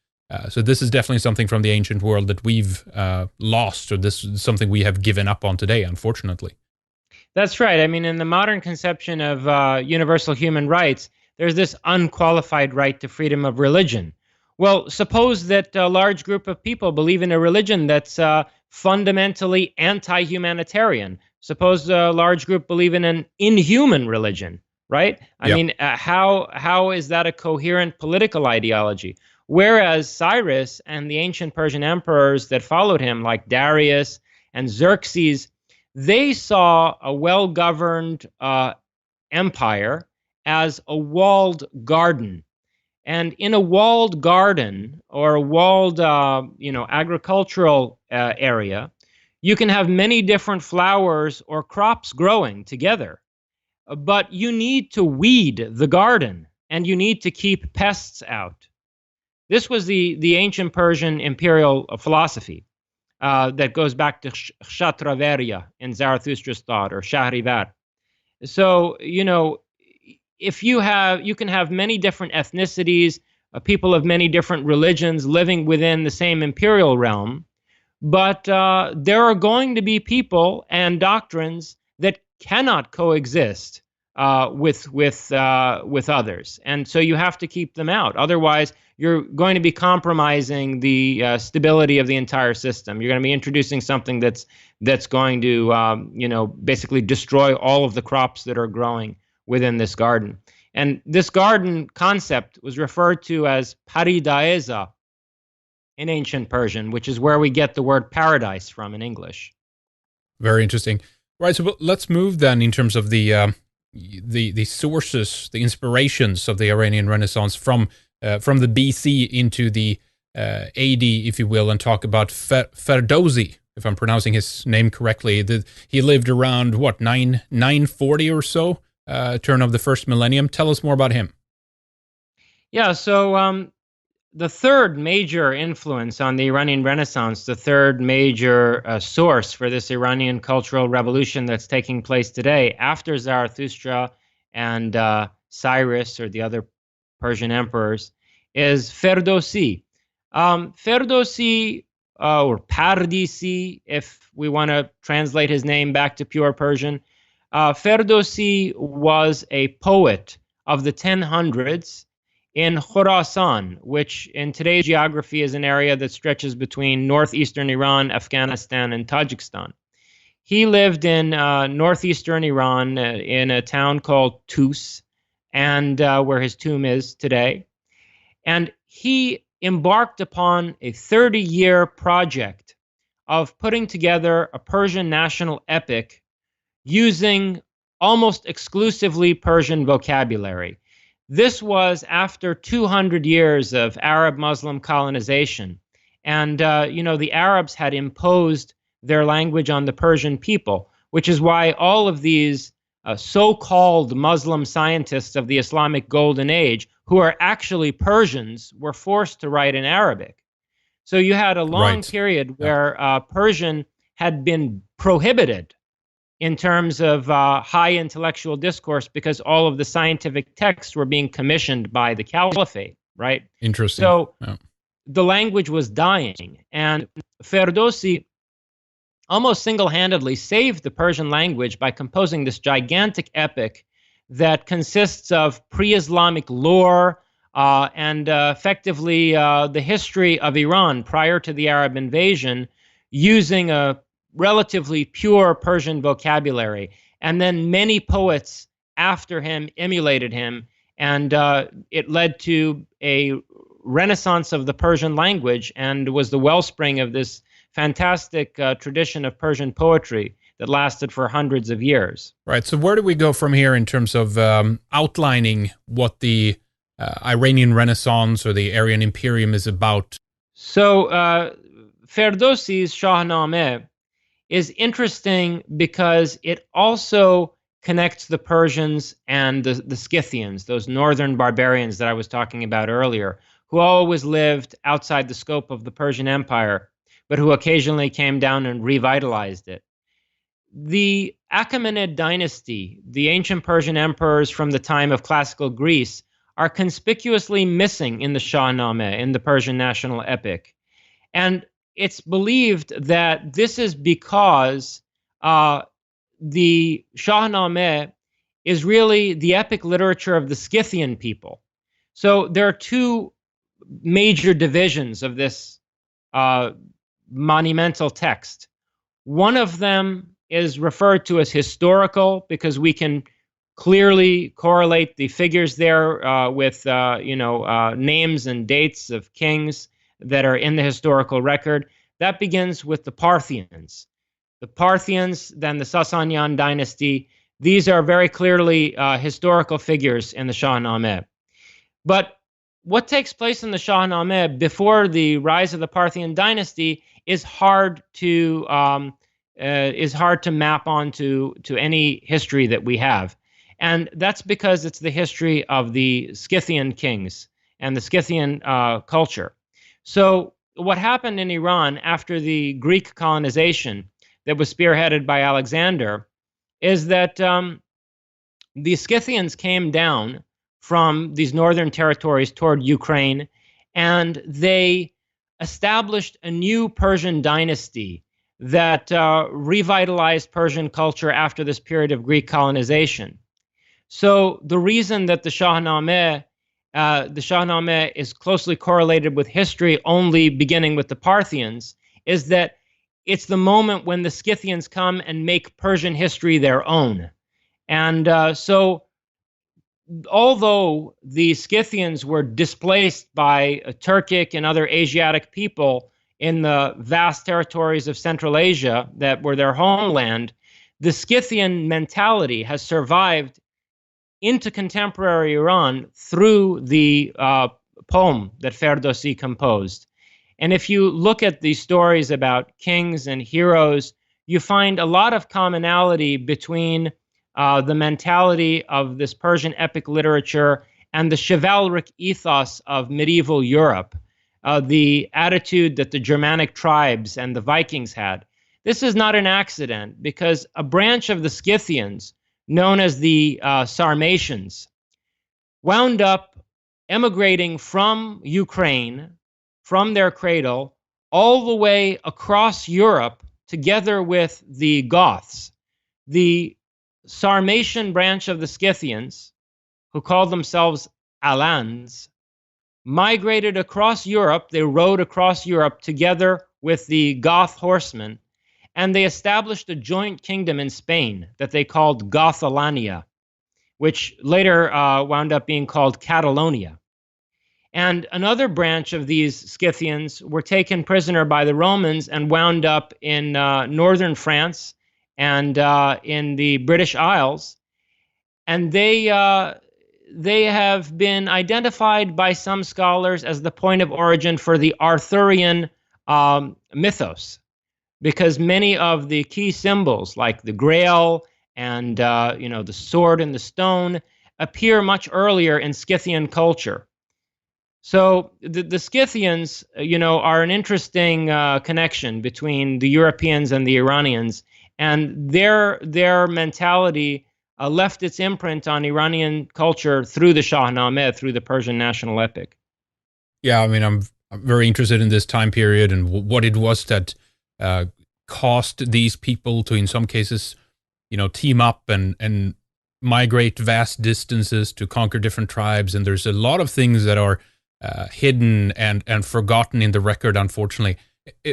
So this is definitely something from the ancient world that we've lost, or this is something we have given up on today, unfortunately. That's right. I mean, in the modern conception of universal human rights, there's this unqualified right to freedom of religion. Well, suppose that a large group of people believe in a religion that's fundamentally anti-humanitarian. Suppose a large group believe in an inhuman religion, right? I mean, how is that a coherent political ideology? Whereas Cyrus and the ancient Persian emperors that followed him, like Darius and Xerxes, they saw a well-governed empire as a walled garden. And in a walled garden, or a walled, agricultural area, you can have many different flowers or crops growing together. But you need to weed the garden, and you need to keep pests out. This was the ancient Persian imperial philosophy that goes back to Kshatravarya in Zarathustra's thought, or Shahrivar. So, if you can have many different ethnicities, people of many different religions living within the same imperial realm, but there are going to be people and doctrines that cannot coexist with others, and so you have to keep them out. Otherwise, you're going to be compromising the stability of the entire system. You're going to be introducing something that's going to basically destroy all of the crops that are growing within this garden. And this garden concept was referred to as paridaeza in ancient Persian, which is where we get the word paradise from in English. Very interesting. Right, so let's move then in terms of the sources, the inspirations of the Iranian Renaissance from the BC into the AD, if you will, and talk about Ferdowsi, if I'm pronouncing his name correctly. He lived around, 940 or so, turn of the first millennium. Tell us more about him. Yeah, so the third major influence on the Iranian Renaissance, the third major source for this Iranian cultural revolution that's taking place today after Zarathustra and Cyrus or the other Persian emperors, is Ferdowsi. Ferdowsi, or Pardisi, if we want to translate his name back to pure Persian, Ferdowsi was a poet of the 1000s in Khorasan, which in today's geography is an area that stretches between northeastern Iran, Afghanistan, and Tajikistan. He lived in northeastern Iran in a town called Tus, and where his tomb is today. And he embarked upon a 30-year project of putting together a Persian national epic using almost exclusively Persian vocabulary. This was after 200 years of Arab-Muslim colonization. And, the Arabs had imposed their language on the Persian people, which is why all of these so-called Muslim scientists of the Islamic Golden Age, who are actually Persians, were forced to write in Arabic. So you had a long period where Persian had been prohibited in terms of high intellectual discourse because all of the scientific texts were being commissioned by the caliphate, right? Interesting. So the language was dying, and Ferdowsi almost single-handedly saved the Persian language by composing this gigantic epic that consists of pre-Islamic lore and effectively the history of Iran prior to the Arab invasion, using a relatively pure Persian vocabulary. And then many poets after him emulated him, and it led to a renaissance of the Persian language and was the wellspring of this fantastic tradition of Persian poetry that lasted for hundreds of years. Right. So where do we go from here in terms of outlining what the Iranian Renaissance or the Aryan Imperium is about? So Ferdowsi's Shahnameh is interesting because it also connects the Persians and the Scythians, those northern barbarians that I was talking about earlier, who always lived outside the scope of the Persian Empire, but who occasionally came down and revitalized it. The Achaemenid dynasty, the ancient Persian emperors from the time of classical Greece, are conspicuously missing in the Shahnameh, in the Persian national epic. And it's believed that this is because the Shahnameh is really the epic literature of the Scythian people. So there are two major divisions of this monumental text. One of them is referred to as historical because we can clearly correlate the figures there with names and dates of kings that are in the historical record. That begins with the Parthians. The Parthians, then the Sasanian dynasty. These are very clearly historical figures in the Shahnameh. But what takes place in the Shahnameh before the rise of the Parthian dynasty is hard to map onto any history that we have. And that's because it's the history of the Scythian kings and the Scythian culture. So what happened in Iran after the Greek colonization that was spearheaded by Alexander is that the Scythians came down from these northern territories toward Ukraine, and they established a new Persian dynasty that revitalized Persian culture after this period of Greek colonization. So the reason that the Shahnameh is closely correlated with history, only beginning with the Parthians, is that it's the moment when the Scythians come and make Persian history their own. And so although the Scythians were displaced by Turkic and other Asiatic people in the vast territories of Central Asia that were their homeland, the Scythian mentality has survived into contemporary Iran through the poem that Ferdowsi composed. And if you look at the stories about kings and heroes, you find a lot of commonality between the mentality of this Persian epic literature and the chivalric ethos of medieval Europe, the attitude that the Germanic tribes and the Vikings had. This is not an accident, because a branch of the Scythians, known as the Sarmatians, wound up emigrating from Ukraine, from their cradle, all the way across Europe, together with the Goths. The Sarmatian branch of the Scythians, who called themselves Alans, migrated across Europe. They rode across Europe together with the Goth horsemen, and they established a joint kingdom in Spain that they called Gothalania, which later wound up being called Catalonia. And another branch of these Scythians were taken prisoner by the Romans and wound up in northern France and in the British Isles. And they have been identified by some scholars as the point of origin for the Arthurian mythos, because many of the key symbols, like the Grail and the sword and the stone, appear much earlier in Scythian culture. So the Scythians, are an interesting connection between the Europeans and the Iranians, and their mentality left its imprint on Iranian culture through the Shahnameh, through the Persian national epic. Yeah, I mean, I'm very interested in this time period and what it was that caused these people to, in some cases, team up and migrate vast distances to conquer different tribes. And there's a lot of things that are hidden and forgotten in the record, unfortunately.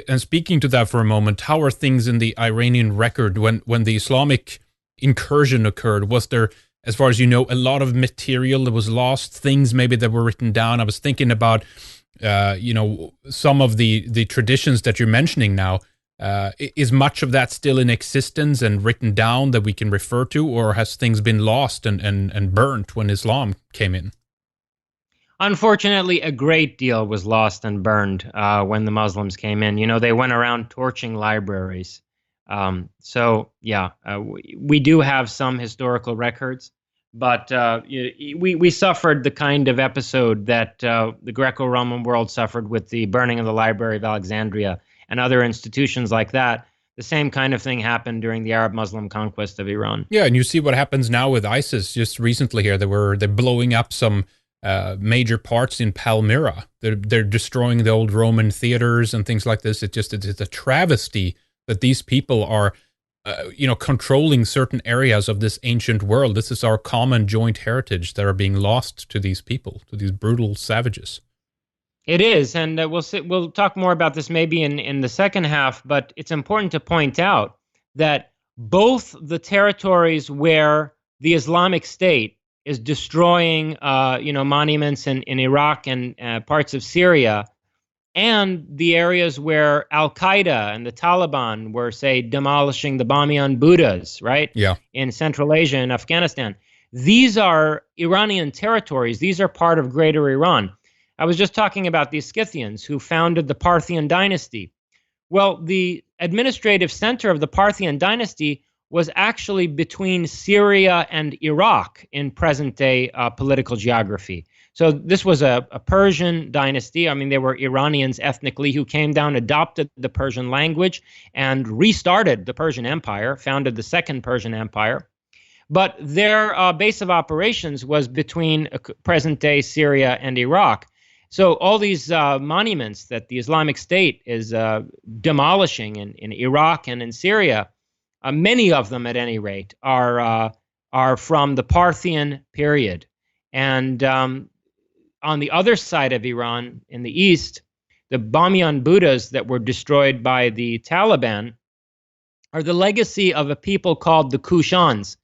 And speaking to that for a moment, how are things in the Iranian record when the Islamic incursion occurred? Was there, as far as you know, a lot of material that was lost, things maybe that were written down? I was thinking about, some of the traditions that you're mentioning now. Is much of that still in existence and written down that we can refer to, or has things been lost and burnt when Islam came in? Unfortunately, a great deal was lost and burned when the Muslims came in. They went around torching libraries. We do have some historical records, but we suffered the kind of episode that the Greco-Roman world suffered with the burning of the Library of Alexandria and other institutions like that. The same kind of thing happened during the Arab-Muslim conquest of Iran. Yeah, and you see what happens now with ISIS. Just recently here, they're blowing up some major parts in Palmyra. They're destroying the old Roman theaters and things like this. It's a travesty that these people are, controlling certain areas of this ancient world. This is our common joint heritage that are being lost to these people, to these brutal savages. It is, and we'll talk more about this maybe in the second half, but it's important to point out that both the territories where the Islamic State is destroying monuments in Iraq and parts of Syria, and the areas where Al-Qaeda and the Taliban were, say, demolishing the Bamiyan Buddhas, right? Yeah. In Central Asia and Afghanistan. These are Iranian territories. These are part of Greater Iran. I was just talking about these Scythians who founded the Parthian dynasty. Well, the administrative center of the Parthian dynasty was actually between Syria and Iraq in present-day political geography. So this was a Persian dynasty. I mean, they were Iranians ethnically who came down, adopted the Persian language, and restarted the Persian Empire, founded the Second Persian Empire. But their base of operations was between present-day Syria and Iraq. So all these monuments that the Islamic State is demolishing in Iraq and in Syria, many of them at any rate, are are from the Parthian period. And on the other side of Iran, in the east, the Bamiyan Buddhas that were destroyed by the Taliban are the legacy of a people called the Kushans.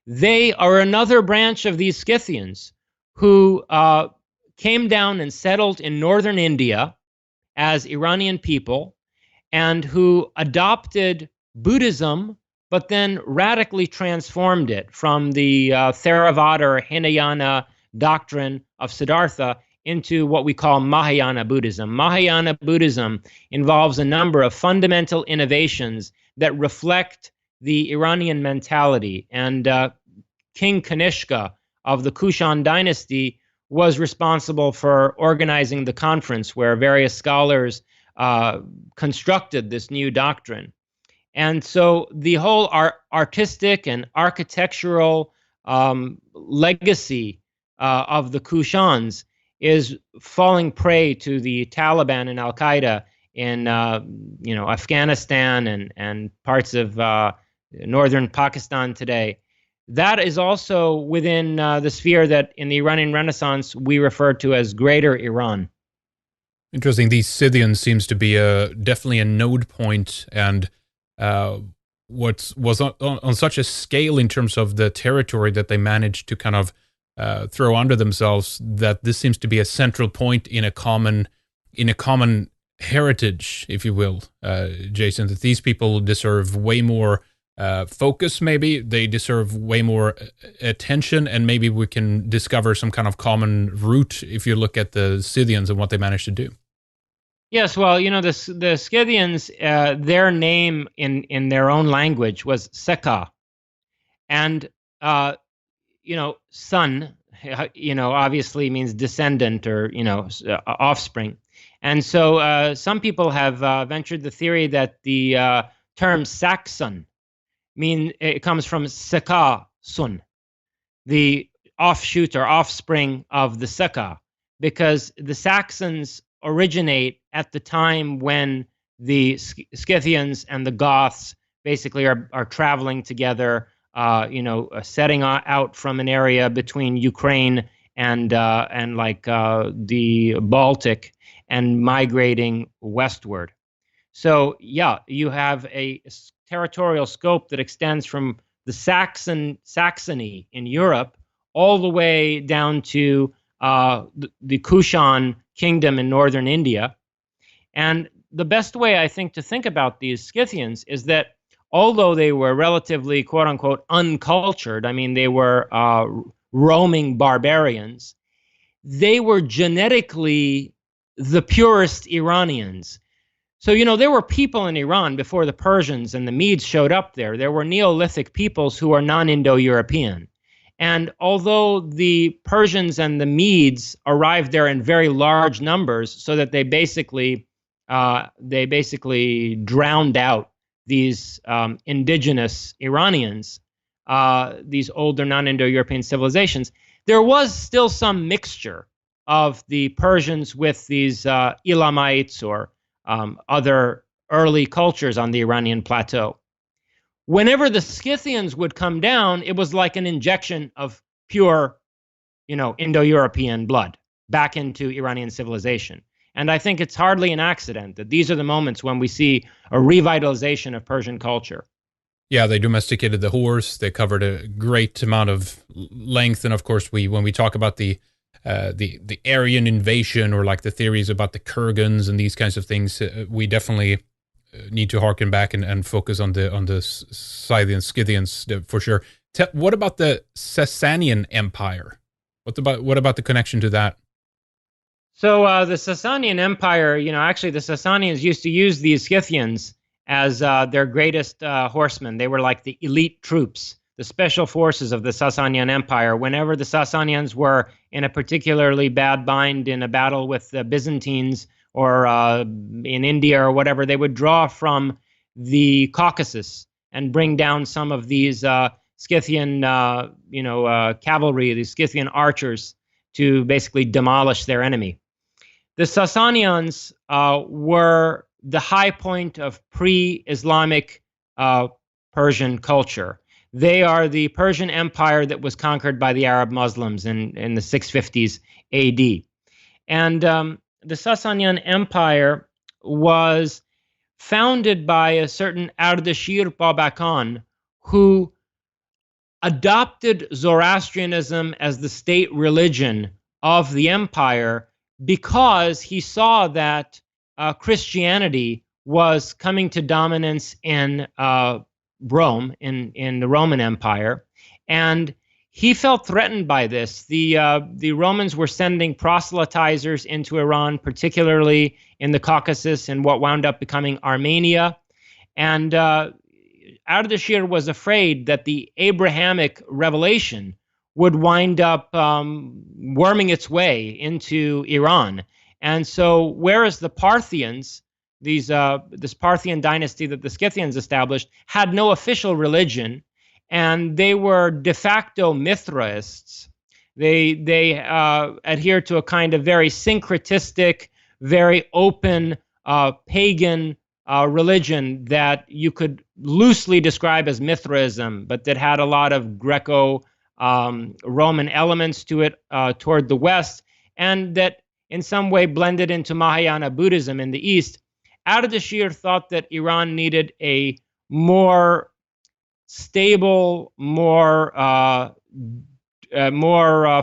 They are another branch of these Scythians who came down and settled in northern India as Iranian people, and who adopted Buddhism, but then radically transformed it from the Theravada or Hinayana doctrine of Siddhartha into what we call Mahayana Buddhism. Mahayana Buddhism involves a number of fundamental innovations that reflect the Iranian mentality. And King Kanishka of the Kushan dynasty was responsible for organizing the conference where various scholars constructed this new doctrine. And so the whole artistic and architectural legacy of the Kushans is falling prey to the Taliban and Al-Qaeda in Afghanistan and parts of northern Pakistan today. That is also within the sphere that in the Iranian Renaissance we refer to as Greater Iran. Interesting. These Scythians seems to be definitely a node point, and what was on such a scale in terms of the territory that they managed to kind of throw under themselves, that this seems to be a central point in a common heritage, if you will, Jason, that these people deserve way more focus. Maybe they deserve way more attention, and maybe we can discover some kind of common root if you look at the Scythians and what they managed to do. Yes, well, the Scythians, their name in their own language was Seka, and son, obviously means descendant or offspring, and so some people have ventured the theory that the term Saxon it comes from Seka sun, the offshoot or offspring of the Seka, because the Saxons originate at the time when the Scythians and the Goths basically are traveling together, setting out from an area between Ukraine and the Baltic and migrating westward. So yeah, you have a territorial scope that extends from the Saxony in Europe all the way down to the Kushan kingdom in northern India. And the best way, I think, to think about these Scythians is that although they were relatively, quote unquote, uncultured, I mean, they were roaming barbarians, they were genetically the purest Iranians. So, there were people in Iran before the Persians and the Medes showed up there. There were Neolithic peoples who are non-Indo-European. And although the Persians and the Medes arrived there in very large numbers, so that they basically drowned out these indigenous Iranians, these older non-Indo-European civilizations, there was still some mixture of the Persians with these Elamites or other early cultures on the Iranian plateau. Whenever the Scythians would come down, it was like an injection of pure, Indo-European blood back into Iranian civilization. And I think it's hardly an accident that these are the moments when we see a revitalization of Persian culture. Yeah, they domesticated the horse. They covered a great amount of length, and of course, when we talk about the Aryan invasion, or like the theories about the Kurgans and these kinds of things, we definitely need to harken back and focus on the Scythians for sure. What about the Sasanian Empire? What about the connection to that? So the Sasanian Empire, actually the Sasanians used to use these Scythians as their greatest horsemen. They were like the elite troops, the special forces of the Sasanian Empire. Whenever the Sasanians were in a particularly bad bind in a battle with the Byzantines or in India or whatever, they would draw from the Caucasus and bring down some of these Scythian, cavalry, these Scythian archers, to basically demolish their enemy. The Sasanians were the high point of pre-Islamic Persian culture. They are the Persian Empire that was conquered by the Arab Muslims in the 650s AD. And the Sasanian Empire was founded by a certain Ardashir Babakan, who adopted Zoroastrianism as the state religion of the empire because he saw that Christianity was coming to dominance in Rome, in the Roman Empire, and he felt threatened by this. The Romans were sending proselytizers into Iran, particularly in the Caucasus and what wound up becoming Armenia, and Ardashir was afraid that the Abrahamic revelation would wind up worming its way into Iran. And so, whereas the Parthians, this Parthian dynasty that the Scythians established, had no official religion, and they were de facto Mithraists, they adhered to a kind of very syncretistic, very open, pagan religion that you could loosely describe as Mithraism, but that had a lot of Greco-Roman elements to it toward the west, and that in some way blended into Mahayana Buddhism in the east. Ardashir thought that Iran needed a more stable, more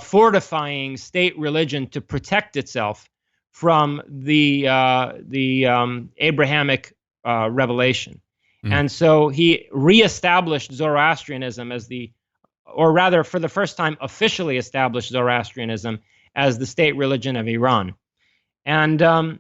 fortifying state religion to protect itself from the Abrahamic revelation. And so he reestablished Zoroastrianism or rather for the first time officially established Zoroastrianism as the state religion of Iran. And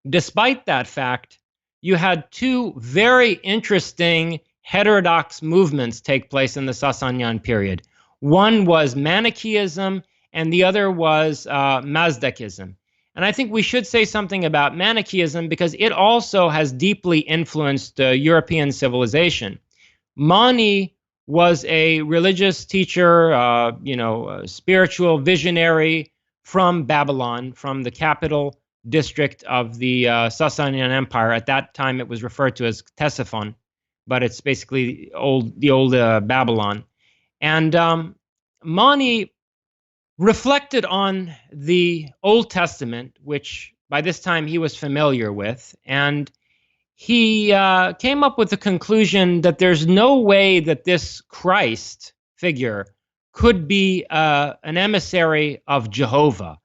despite that fact, you had two very interesting heterodox movements take place in the Sasanian period. One was Manichaeism and the other was Mazdakism. And I think we should say something about Manichaeism because it also has deeply influenced European civilization. Mani was a religious teacher, a spiritual visionary from Babylon, from the capital district of the Sasanian Empire. At that time, it was referred to as Ctesiphon, but it's basically the old Babylon. And Mani reflected on the Old Testament, which by this time he was familiar with, and he came up with the conclusion that there's no way that this Christ figure could be an emissary of Jehovah,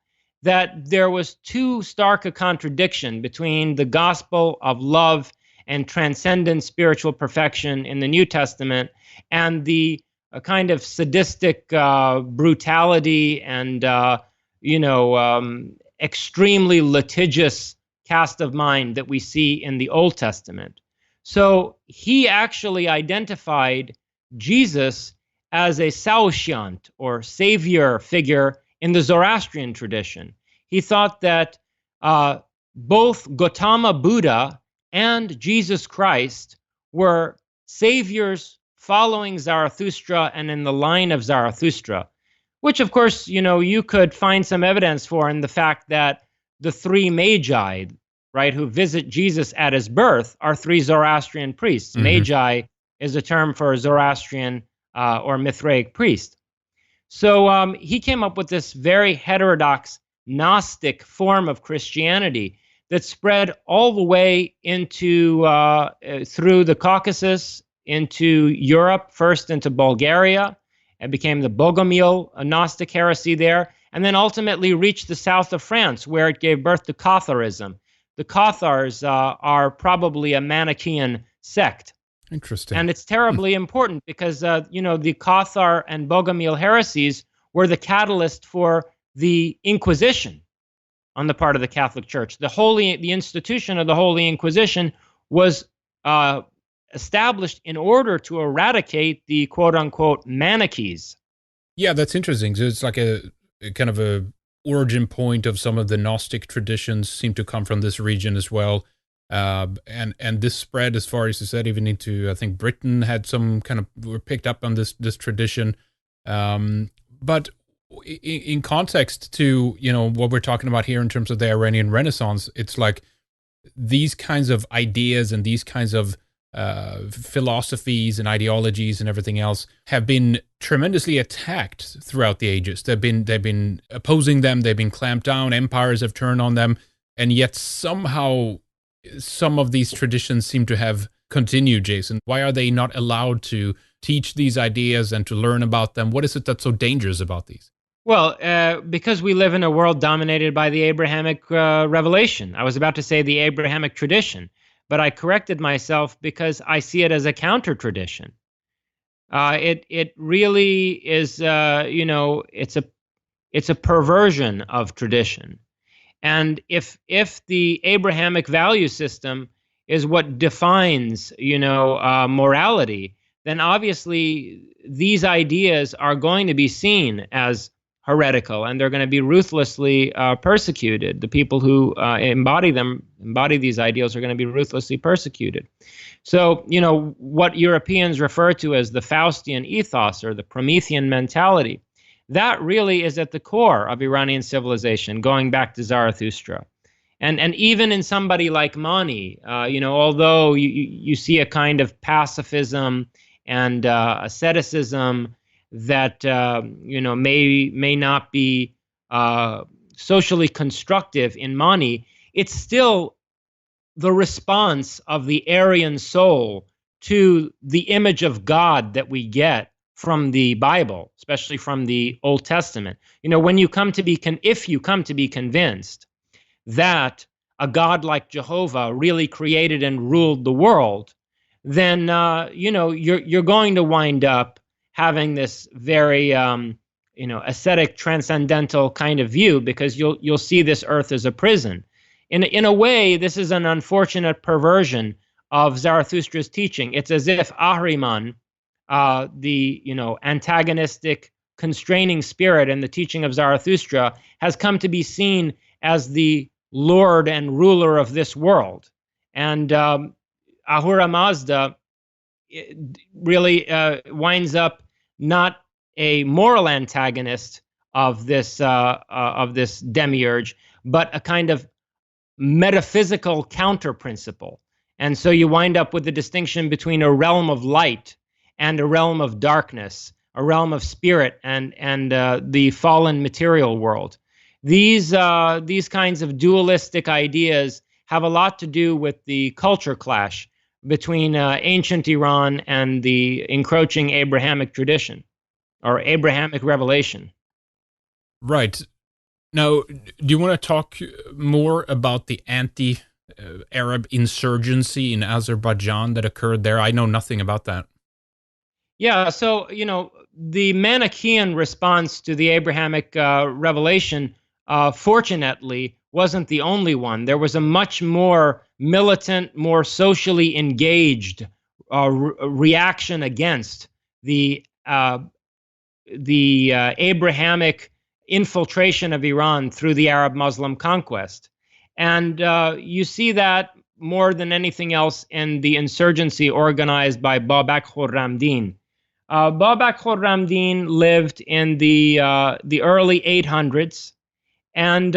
that there was too stark a contradiction between the gospel of love and transcendent spiritual perfection in the New Testament and the a kind of sadistic brutality and extremely litigious cast of mind that we see in the Old Testament. So he actually identified Jesus as a Saoshyant or savior figure in the Zoroastrian tradition. He thought that both Gautama Buddha and Jesus Christ were saviors following Zarathustra and in the line of Zarathustra, which of course, you could find some evidence for in the fact that the three magi, right, who visit Jesus at his birth are three Zoroastrian priests. Mm-hmm. Magi is a term for a Zoroastrian or Mithraic priest. So he came up with this very heterodox Gnostic form of Christianity that spread all the way into through the Caucasus, into Europe, first into Bulgaria, and became the Bogomil Gnostic heresy there, and then ultimately reached the south of France, where it gave birth to Catharism. The Cathars are probably a Manichaean sect. Interesting. And it's terribly important because, the Cathar and Bogomil heresies were the catalyst for the Inquisition on the part of the Catholic Church. The institution of the Holy Inquisition was established in order to eradicate the quote-unquote Manichees. Yeah, that's interesting. So it's like a kind of a origin point of some of the Gnostic traditions seem to come from this region as well. And this spread, as far as you said, even into, I think Britain had some kind of, were picked up on this tradition. But in context to, what we're talking about here in terms of the Iranian Renaissance, it's like these kinds of ideas and these kinds of philosophies and ideologies and everything else have been tremendously attacked throughout the ages. They've been opposing them. They've been clamped down. Empires have turned on them, and yet somehow some of these traditions seem to have continued. Jason, why are they not allowed to teach these ideas and to learn about them? What is it that's so dangerous about these? Well, because we live in a world dominated by the Abrahamic revelation. I was about to say the Abrahamic tradition, but I corrected myself because I see it as a counter tradition. It really is, it's a perversion of tradition. And if the Abrahamic value system is what defines, morality, then obviously these ideas are going to be seen as heretical, and they're going to be ruthlessly persecuted. The people who embody these ideals, are going to be ruthlessly persecuted. So, what Europeans refer to as the Faustian ethos or the Promethean mentality, that really is at the core of Iranian civilization, going back to Zarathustra. And even in somebody like Mani, although you see a kind of pacifism and asceticism that may not be socially constructive in Mani, it's still the response of the Aryan soul to the image of God that we get from the Bible, especially from the Old Testament. When you come to be if you come to be convinced that a God like Jehovah really created and ruled the world, then you're going to wind up having this very ascetic, transcendental kind of view, because you'll see this earth as a prison. In a way, this is an unfortunate perversion of Zarathustra's teaching. It's as if Ahriman, the antagonistic, constraining spirit in the teaching of Zarathustra, has come to be seen as the lord and ruler of this world. And Ahura Mazda really winds up not a moral antagonist of this demiurge, but a kind of metaphysical counter principle. And so you wind up with the distinction between a realm of light and a realm of darkness, a realm of spirit and the fallen material world. These kinds of dualistic ideas have a lot to do with the culture clash between ancient Iran and the encroaching Abrahamic tradition or Abrahamic revelation. Right. Now, do you want to talk more about the anti-Arab insurgency in Azerbaijan that occurred there? I know nothing about that. Yeah, so, the Manichaean response to the Abrahamic revelation, fortunately, wasn't the only one. There was a much more militant, more socially engaged reaction against the Abrahamic infiltration of Iran through the Arab Muslim conquest. And you see that more than anything else in the insurgency organized by Babak Khorramdin. Babak Khorramdin lived in the early 800s, and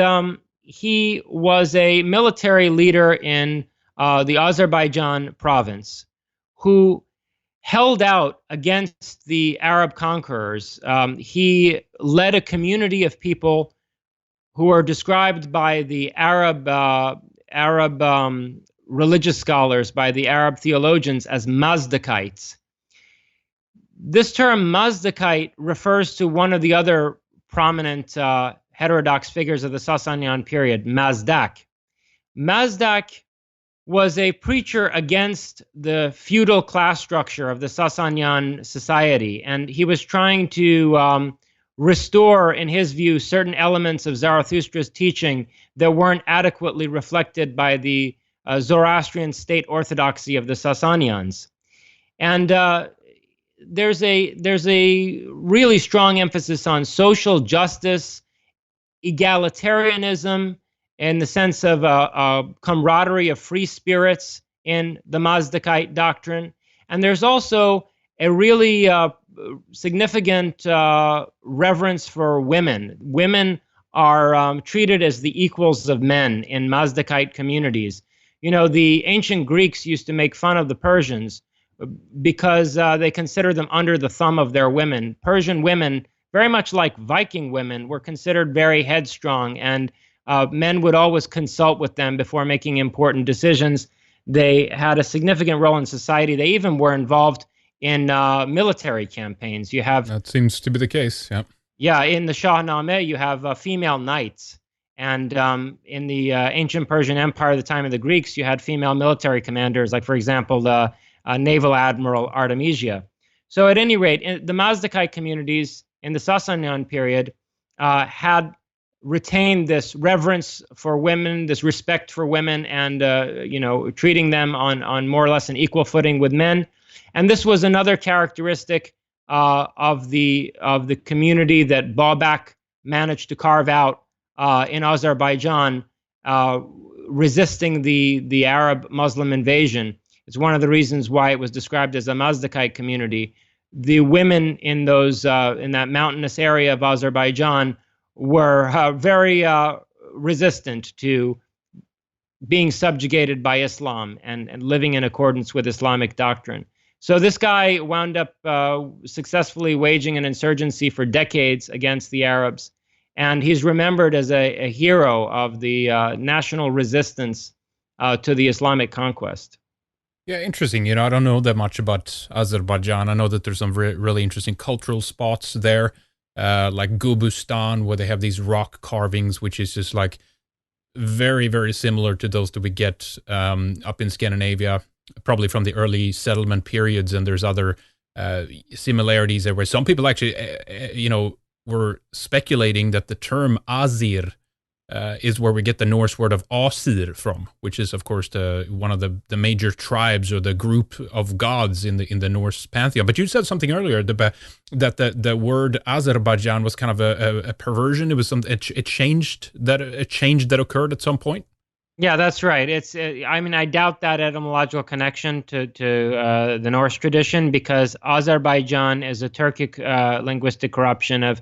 he was a military leader in the Azerbaijan province who held out against the Arab conquerors. He led a community of people who are described by the Arab religious scholars, by the Arab theologians, as Mazdakites. This term Mazdakite refers to one of the other prominent heterodox figures of the Sasanian period, Mazdak. Mazdak was a preacher against the feudal class structure of the Sasanian society, and he was trying to restore, in his view, certain elements of Zarathustra's teaching that weren't adequately reflected by the Zoroastrian state orthodoxy of the Sasanians. And there's a really strong emphasis on social justice, egalitarianism, in the sense of a camaraderie of free spirits in the Mazdakite doctrine. And there's also a really significant reverence for women. Women are treated as the equals of men in Mazdakite communities. The ancient Greeks used to make fun of the Persians because they considered them under the thumb of their women. Persian women, very much like Viking women, were considered very headstrong, and men would always consult with them before making important decisions. They had a significant role in society. They even were involved in military campaigns. That seems to be the case, yeah. Yeah, in the Shahnameh, you have female knights. And in the ancient Persian Empire, at the time of the Greeks, you had female military commanders, like, for example, the naval admiral Artemisia. So at any rate, the Mazdakite communities in the Sasanian period had retained this reverence for women, this respect for women, and treating them on more or less an equal footing with men. And this was another characteristic of the community that Babak managed to carve out in Azerbaijan, resisting the Arab Muslim invasion. It's one of the reasons why it was described as a Mazdakite community. The women in that mountainous area of Azerbaijan were very resistant to being subjugated by Islam and living in accordance with Islamic doctrine. So this guy wound up successfully waging an insurgency for decades against the Arabs, and he's remembered as a hero of the national resistance to the Islamic conquest. Yeah, interesting. I don't know that much about Azerbaijan. I know that there's some really interesting cultural spots there, like Gubustan, where they have these rock carvings, which is just like very, very similar to those that we get up in Scandinavia, probably from the early settlement periods. And there's other similarities there, where some people actually, were speculating that the term Azir is where we get the Norse word of Asir from, which is, of course, one of the major tribes or the group of gods in the Norse pantheon. But you said something earlier that the word Azerbaijan was kind of a perversion. It was a change that occurred at some point. Yeah, that's right. I doubt that etymological connection to the Norse tradition, because Azerbaijan is a Turkic linguistic corruption of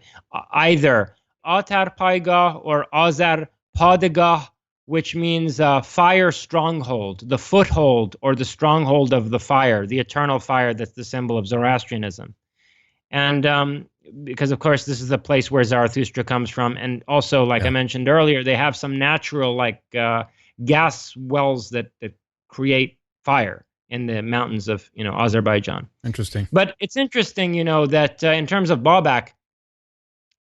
either Atarpaygah or Azar Padegah, which means fire stronghold, the foothold or the stronghold of the fire, the eternal fire that's the symbol of Zoroastrianism. And because, of course, this is the place where Zarathustra comes from. And also, like I mentioned earlier, they have some natural gas wells that create fire in the mountains of Azerbaijan. Interesting. But it's interesting, that in terms of Babak,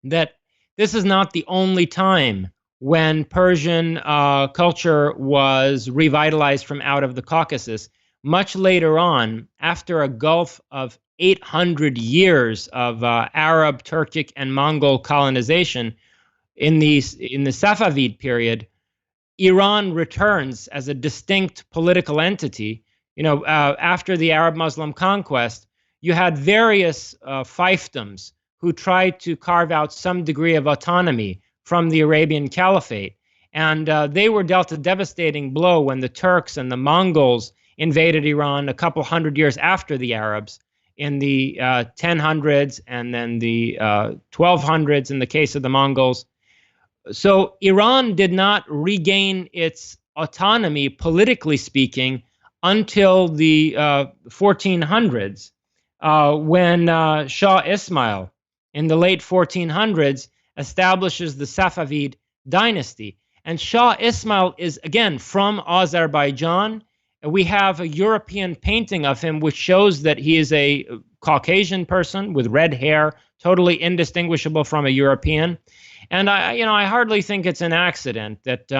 that this is not the only time when Persian culture was revitalized from out of the Caucasus. Much later on, after a gulf of 800 years of Arab, Turkic, and Mongol colonization, in the Safavid period, Iran returns as a distinct political entity. After the Arab Muslim conquest, you had various fiefdoms who tried to carve out some degree of autonomy from the Arabian Caliphate. And they were dealt a devastating blow when the Turks and the Mongols invaded Iran a couple hundred years after the Arabs in the 1000s and then the 1200s in the case of the Mongols. So Iran did not regain its autonomy, politically speaking, until the 1400s, when Shah Ismail, in the late 1400s, establishes the Safavid dynasty. And Shah Ismail is, again, from Azerbaijan. We have a European painting of him which shows that he is a Caucasian person with red hair, totally indistinguishable from a European. And I hardly think it's an accident that,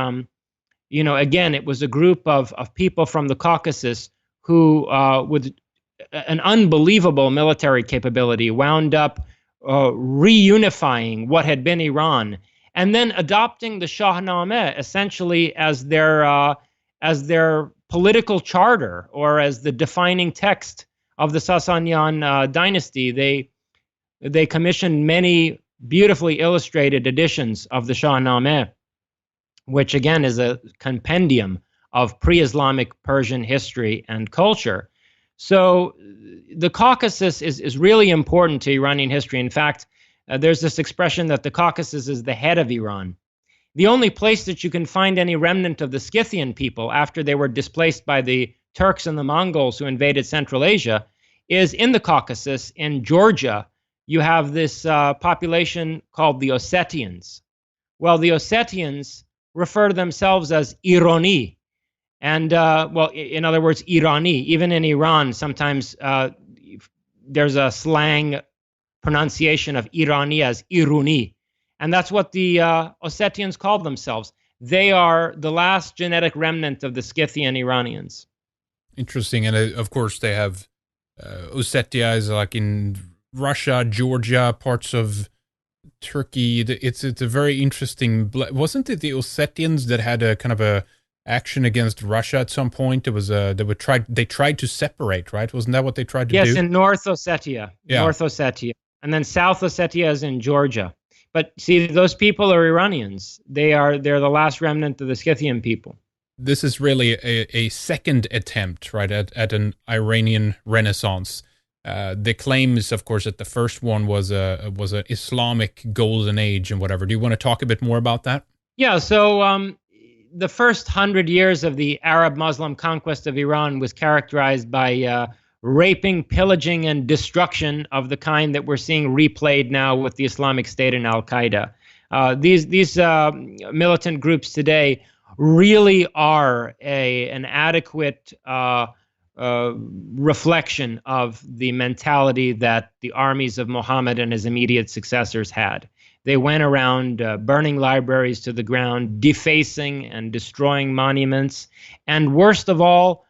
again, it was a group of people from the Caucasus who, with an unbelievable military capability, wound up reunifying what had been Iran, and then adopting the Shahnameh essentially as their political charter, or as the defining text of the Sasanian dynasty. They commissioned many beautifully illustrated editions of the Shahnameh, which again is a compendium of pre-Islamic Persian history and culture. So the Caucasus is really important to Iranian history. In fact, there's this expression that the Caucasus is the head of Iran. The only place that you can find any remnant of the Scythian people after they were displaced by the Turks and the Mongols who invaded Central Asia is in the Caucasus, in Georgia. You have this population called the Ossetians. Well, the Ossetians refer to themselves as Irani. And, well, in other words, Irani. Even in Iran, sometimes there's a slang pronunciation of Irani as Iruni. And that's what the Ossetians called themselves. They are the last genetic remnant of the Scythian Iranians. Interesting. And of course, they have Ossetia is like in Russia, Georgia, parts of Turkey. It's a very interesting. Wasn't it the Ossetians that had a kind of a action against Russia at some point? It was they tried to separate, right? Wasn't that what they tried to do? Yes, in North Ossetia. Yeah. North Ossetia. And then South Ossetia is in Georgia. But see, those people are Iranians. They're the last remnant of the Scythian people. This is really a second attempt, right, at an Iranian Renaissance. The claim is, of course, that the first one was an Islamic golden age and whatever. Do you want to talk a bit more about that? Yeah. So the first 100 years of the Arab-Muslim conquest of Iran was characterized by raping, pillaging, and destruction of the kind that we're seeing replayed now with the Islamic State and Al-Qaeda. These militant groups today really are an adequate reflection of the mentality that the armies of Muhammad and his immediate successors had. They went around burning libraries to the ground, defacing and destroying monuments, and worst of all,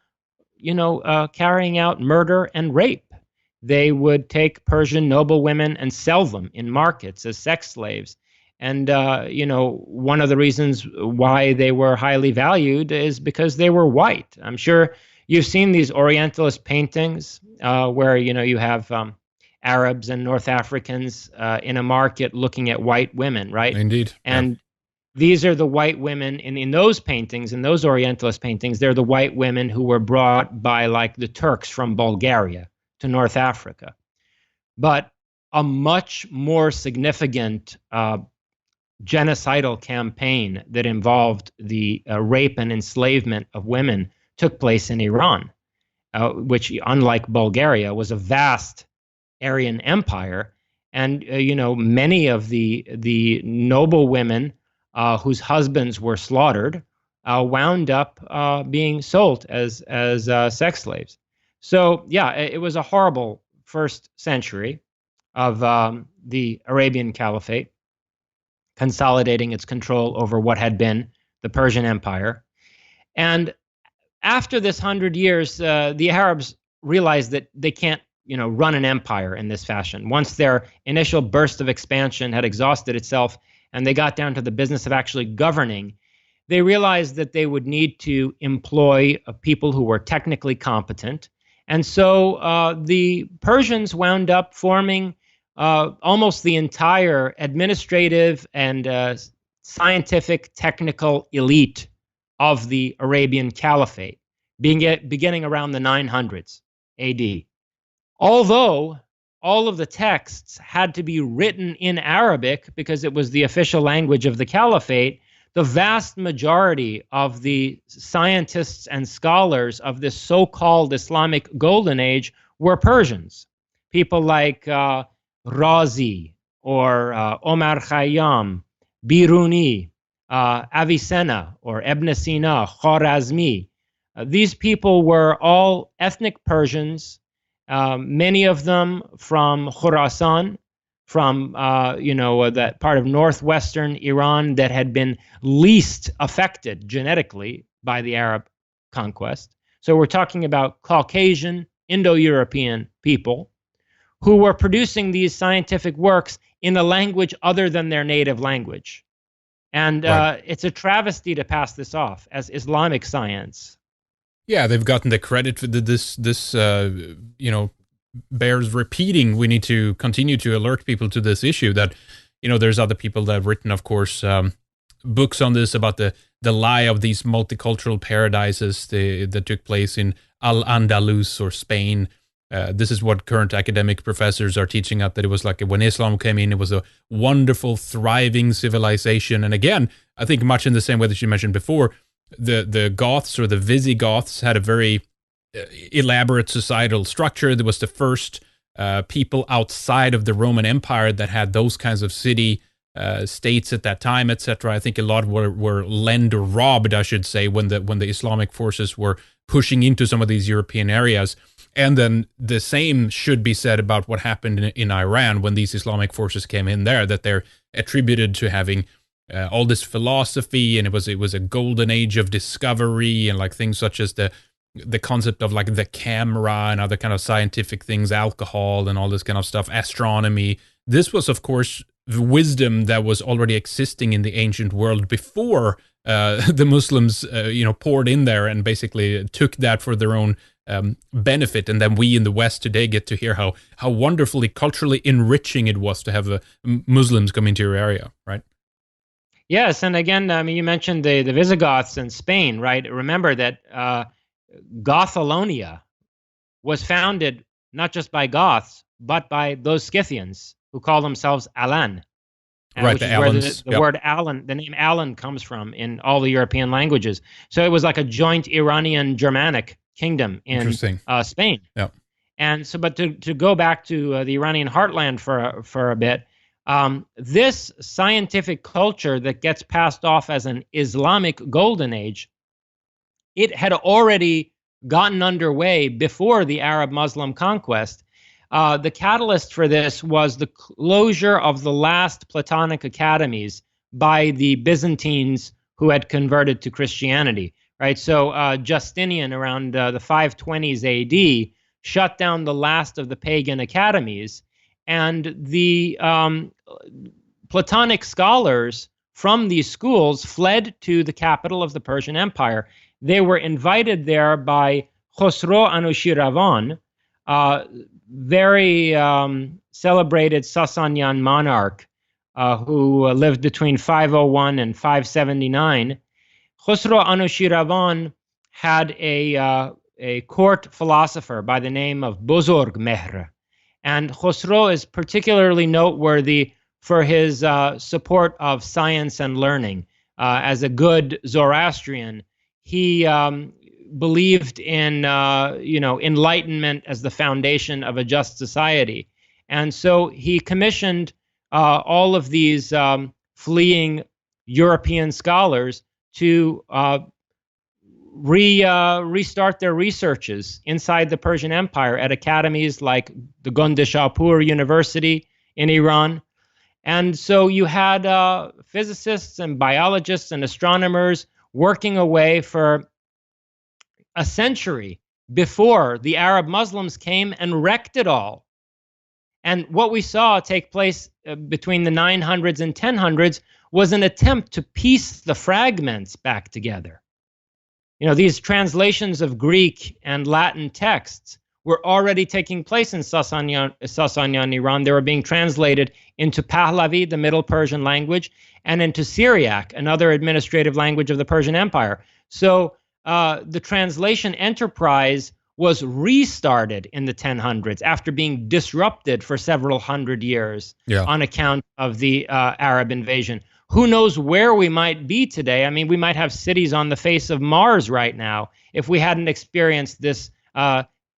carrying out murder and rape. They would take Persian noble women and sell them in markets as sex slaves. And, one of the reasons why they were highly valued is because they were white. I'm sure you've seen these Orientalist paintings where, you have Arabs and North Africans in a market looking at white women, right? Indeed. And these are the white women in those paintings, in those Orientalist paintings, they're the white women who were brought by like the Turks from Bulgaria to North Africa. But a much more significant genocidal campaign that involved the rape and enslavement of women took place in Iran, which, unlike Bulgaria, was a vast Aryan empire. And, many of the noble women whose husbands were slaughtered wound up being sold as sex slaves. So, yeah, it was a horrible first century of the Arabian Caliphate, consolidating its control over what had been the Persian Empire. And after this 100 years, the Arabs realized that they can't, run an empire in this fashion. Once their initial burst of expansion had exhausted itself and they got down to the business of actually governing, they realized that they would need to employ people who were technically competent. And so the Persians wound up forming almost the entire administrative and scientific technical elite of the Arabian Caliphate, beginning around the 900s AD. Although all of the texts had to be written in Arabic because it was the official language of the Caliphate, the vast majority of the scientists and scholars of this so-called Islamic Golden Age were Persians. People like Razi or Omar Khayyam, Biruni, Avicenna or Ibn Sina, Khwarazmi. These people were all ethnic Persians, many of them from Khurasan, from that part of northwestern Iran that had been least affected genetically by the Arab conquest. So we're talking about Caucasian, Indo-European people who were producing these scientific works in a language other than their native language. And right. It's a travesty to pass this off as Islamic science. Yeah, they've gotten the credit for this bears repeating. We need to continue to alert people to this issue that, there's other people that have written, of course, books on this about the lie of these multicultural paradises that took place in Al-Andalus or Spain. This is what current academic professors are teaching us, that it was like when Islam came in, it was a wonderful, thriving civilization. And again, I think much in the same way that you mentioned before, the Goths or the Visigoths had a very elaborate societal structure. There was the first people outside of the Roman Empire that had those kinds of city states at that time, etc. I think a lot were lent or robbed, I should say, when the Islamic forces were pushing into some of these European areas. And then the same should be said about what happened in Iran when these Islamic forces came in there, that they're attributed to having all this philosophy, and it was a golden age of discovery, and like things such as the concept of like the camera and other kind of scientific things, alcohol and all this kind of stuff, astronomy. This was, of course, the wisdom that was already existing in the ancient world before the Muslims, poured in there and basically took that for their own benefit. And then we in the West today get to hear how wonderfully culturally enriching it was to have Muslims come into your area, right? Yes, and again, I mean, you mentioned the Visigoths in Spain, right? Remember that Gothalonia was founded not just by Goths, but by those Scythians who call themselves Alan. Right, which the is where Alans. the word Alan, the name Alan comes from in all the European languages. So it was like a joint Iranian Germanic kingdom in Spain. Yeah. And so, but to go back to the Iranian heartland for a bit, this scientific culture that gets passed off as an Islamic golden age, it had already gotten underway before the Arab-Muslim conquest. The catalyst for this was the closure of the last Platonic academies by the Byzantines who had converted to Christianity, right? So Justinian, around the 520s AD, shut down the last of the pagan academies, and the Platonic scholars from these schools fled to the capital of the Persian Empire. They were invited there by Khosrow Anushiravan, very celebrated Sasanian monarch who lived between 501 and 579. Khosrow Anushiravan had a court philosopher by the name of Bozorg Mehr. And Khosrow is particularly noteworthy for his support of science and learning. As a good Zoroastrian, he believed in enlightenment as the foundation of a just society. And so he commissioned all of these fleeing European scholars to restart their researches inside the Persian Empire at academies like the Gondeshapur University in Iran. And so you had physicists and biologists and astronomers working away for a century before the Arab Muslims came and wrecked it all. And what we saw take place between the 900s and 1000s was an attempt to piece the fragments back together. You know, these translations of Greek and Latin texts were already taking place in Sasanian Iran. They were being translated into Pahlavi, the Middle Persian language, and into Syriac, another administrative language of the Persian Empire. So the translation enterprise was restarted in the 1000s after being disrupted for several hundred years on account of the Arab invasion. Who knows where we might be today? I mean, we might have cities on the face of Mars right now if we hadn't experienced this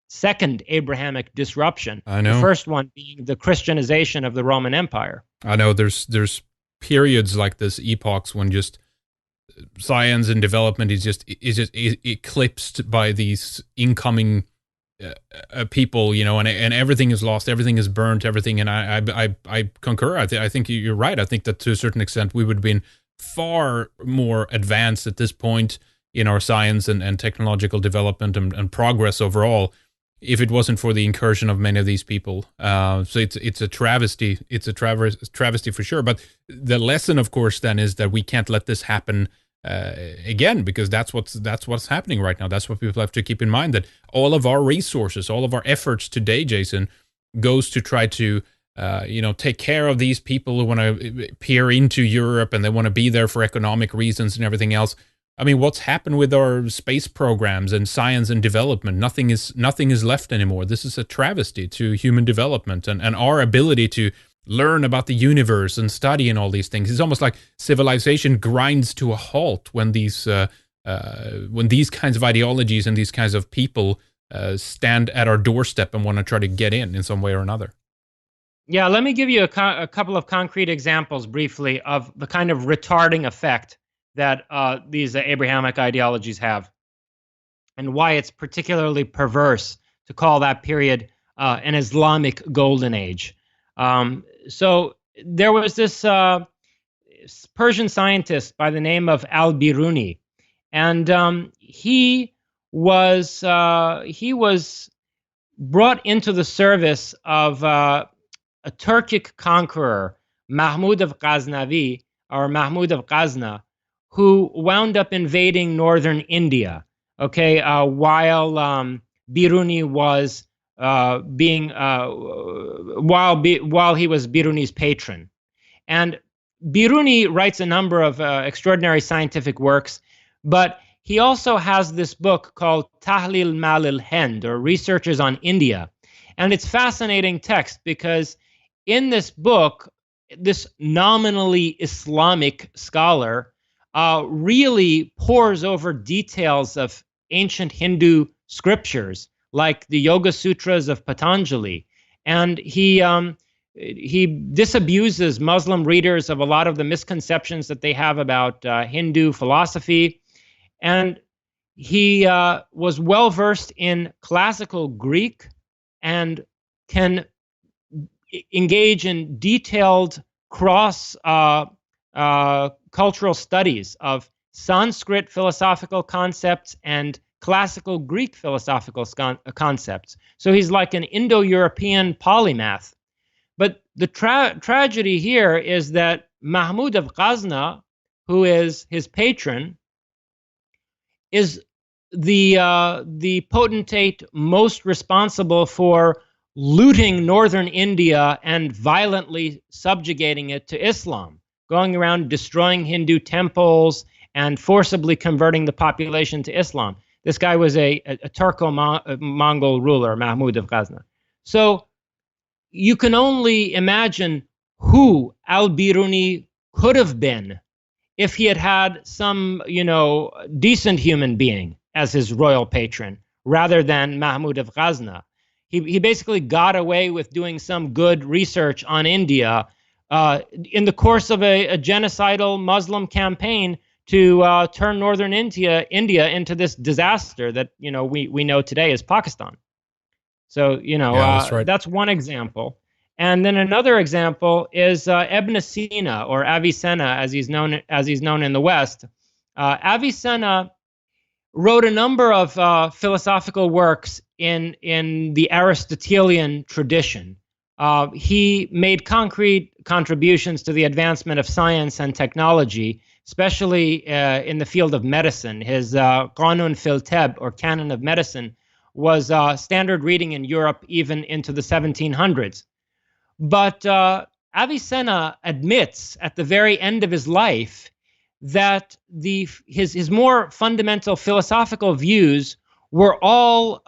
second Abrahamic disruption. I know. The first one being the Christianization of the Roman Empire. I know there's periods like this, epochs, when just science and development is just eclipsed by these incoming people, and everything is lost, everything is burnt, everything. And I concur. I think you're right. I think that to a certain extent we would have been far more advanced at this point in our science and technological development and progress overall if it wasn't for the incursion of many of these people. So it's a travesty. It's a travesty for sure. But the lesson, of course, then is that we can't let this happen again, because that's what's happening right now. That's what people have to keep in mind, that all of our resources, all of our efforts today, Jason, goes to try to take care of these people who want to peer into Europe and they want to be there for economic reasons and everything else. I mean, what's happened with our space programs and science and development? Nothing is left anymore. This is a travesty to human development and our ability to learn about the universe and study and all these things. It's almost like civilization grinds to a halt when these kinds of ideologies and these kinds of people stand at our doorstep and want to try to get in some way or another. Yeah, let me give you a couple of concrete examples briefly of the kind of retarding effect that these Abrahamic ideologies have, and why it's particularly perverse to call that period an Islamic golden age. So there was this Persian scientist by the name of al-Biruni, and he was brought into the service of a Turkic conqueror, Mahmud of Ghaznavi, or Mahmud of Ghazna, who wound up invading northern India. Okay, while Biruni was while he was Biruni's patron, and Biruni writes a number of extraordinary scientific works, but he also has this book called Tahlil Malil Hind, or Researches on India, and it's fascinating text because in this book, this nominally Islamic scholar really pores over details of ancient Hindu scriptures, like the Yoga Sutras of Patanjali, and he disabuses Muslim readers of a lot of the misconceptions that they have about Hindu philosophy, and he was well versed in classical Greek and can engage in detailed cross cultural studies of Sanskrit philosophical concepts and classical Greek philosophical concepts. So he's like an Indo-European polymath. But the tragedy here is that Mahmud of Ghazna, who is his patron, is the potentate most responsible for looting northern India and violently subjugating it to Islam, going around destroying Hindu temples and forcibly converting the population to Islam. This guy was a Turco-Mongol ruler, Mahmud of Ghazna. So you can only imagine who al-Biruni could have been if he had had some, decent human being as his royal patron, rather than Mahmud of Ghazna. He basically got away with doing some good research on India in the course of a genocidal Muslim campaign to turn northern India into this disaster that we know today as Pakistan. So that's right. That's one example. And then another example is Ibn Sina, or Avicenna, as he's known in the West. Avicenna wrote a number of philosophical works in the Aristotelian tradition. He made concrete contributions to the advancement of science and technology, especially in the field of medicine. His Qanun fil Teb, or Canon of Medicine, was standard reading in Europe even into the 1700s. But Avicenna admits at the very end of his life that his more fundamental philosophical views were all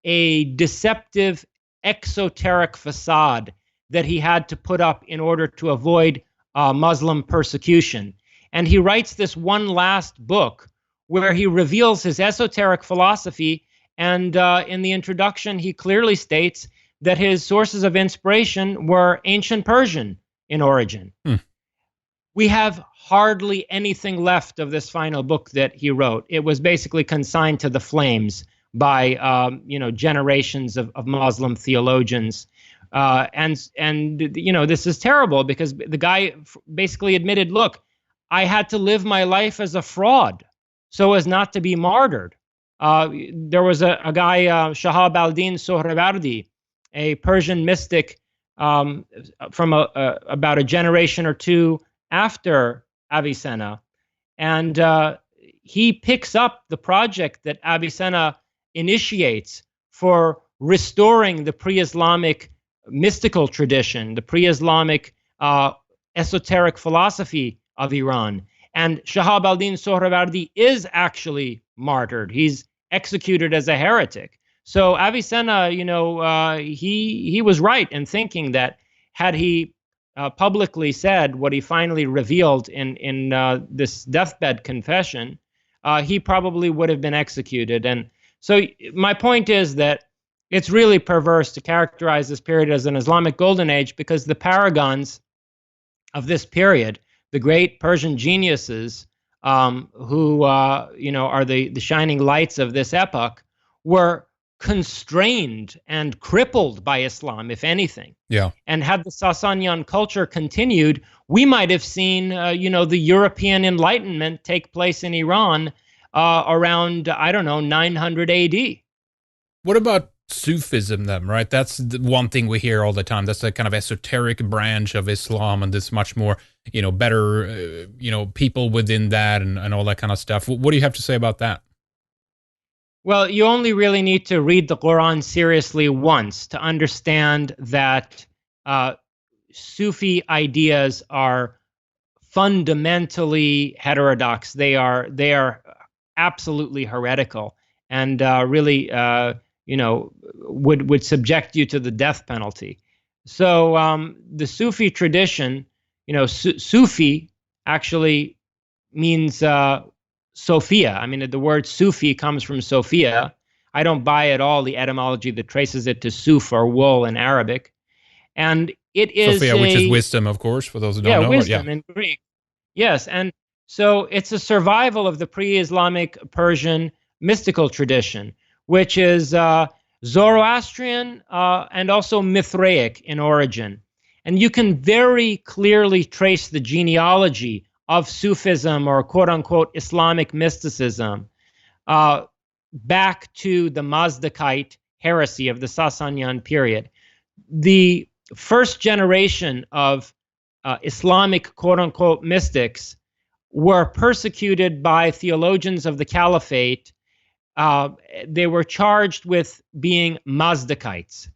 a deceptive, exoteric facade that he had to put up in order to avoid Muslim persecution. And he writes this one last book where he reveals his esoteric philosophy, and in the introduction he clearly states that his sources of inspiration were ancient Persian in origin. We have hardly anything left of this final book that he wrote. It was basically consigned to the flames by generations of Muslim theologians, and this is terrible because the guy basically admitted, look, I had to live my life as a fraud so as not to be martyred. There was a guy, Shahab al-Din Sohrawardi, a Persian mystic from about a generation or two after Avicenna, and he picks up the project that Avicenna initiates for restoring the pre-Islamic mystical tradition, the pre-Islamic esoteric philosophy of Iran, And Shahab al-Din Sohrawardi is actually martyred. He's executed as a heretic. So Avicenna, he was right in thinking that had he publicly said what he finally revealed in this deathbed confession, he probably would have been executed. And so my point is that it's really perverse to characterize this period as an Islamic golden age, because the paragons of this period, the great Persian geniuses who are the shining lights of this epoch, were constrained and crippled by Islam, if anything. Yeah. And had the Sasanian culture continued, we might have seen, the European Enlightenment take place in Iran around, 900 AD. What about Sufism then, right? That's the one thing we hear all the time. That's a kind of esoteric branch of Islam, and this much more, better, people within that and all that kind of stuff. What do you have to say about that? Well, you only really need to read the Quran seriously once to understand that Sufi ideas are fundamentally heterodox. They are absolutely heretical, and really would subject you to the death penalty. So the Sufi tradition, Sufi actually means Sophia. I mean, the word Sufi comes from Sophia. I don't buy at all the etymology that traces it to Suf or wool in Arabic. And it is Sophia, which is wisdom, of course, for those who don't know. Wisdom in Greek. Yes, and so it's a survival of the pre-Islamic Persian mystical tradition, which is Zoroastrian and also Mithraic in origin. And you can very clearly trace the genealogy of Sufism, or quote-unquote Islamic mysticism, back to the Mazdakite heresy of the Sasanian period. The first generation of Islamic quote-unquote mystics were persecuted by theologians of the Caliphate. They were charged with being Mazdakites.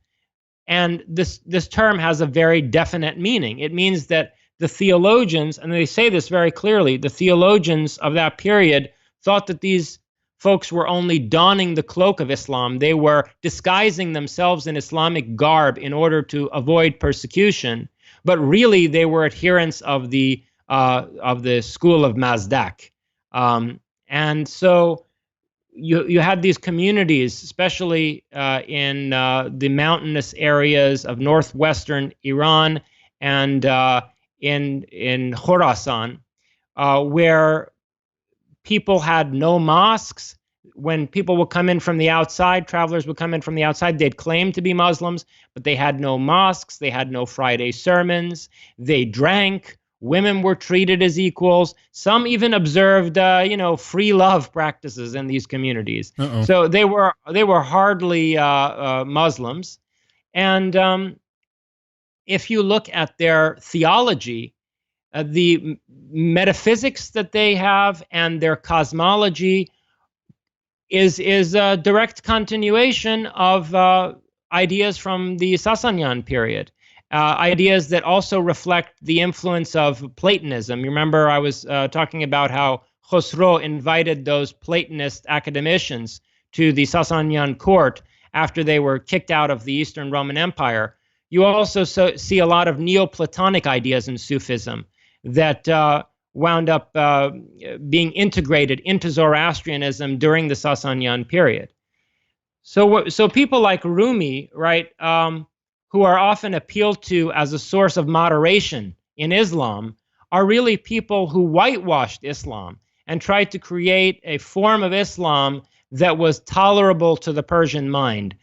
And this term has a very definite meaning. It means that the theologians, and they say this very clearly, the theologians of that period thought that these folks were only donning the cloak of Islam. They were disguising themselves in Islamic garb in order to avoid persecution. But really, they were adherents of the school of Mazdak. And so you had these communities, especially in the mountainous areas of northwestern Iran and in Khorasan, where people had no mosques. When people would come in from the outside, travelers would come in from the outside, they'd claim to be Muslims, but they had no mosques, they had no Friday sermons, they drank, women were treated as equals. Some even observed, free love practices in these communities. Uh-oh. So they were hardly Muslims. And if you look at their theology, the metaphysics that they have and their cosmology is a direct continuation of ideas from the Sasanian period, ideas that also reflect the influence of Platonism. You remember I was talking about how Khosrow invited those Platonist academicians to the Sasanian court after they were kicked out of the Eastern Roman Empire. You also see a lot of Neoplatonic ideas in Sufism that wound up being integrated into Zoroastrianism during the Sasanian period. So people like Rumi, right, who are often appealed to as a source of moderation in Islam, are really people who whitewashed Islam and tried to create a form of Islam that was tolerable to the Persian mind,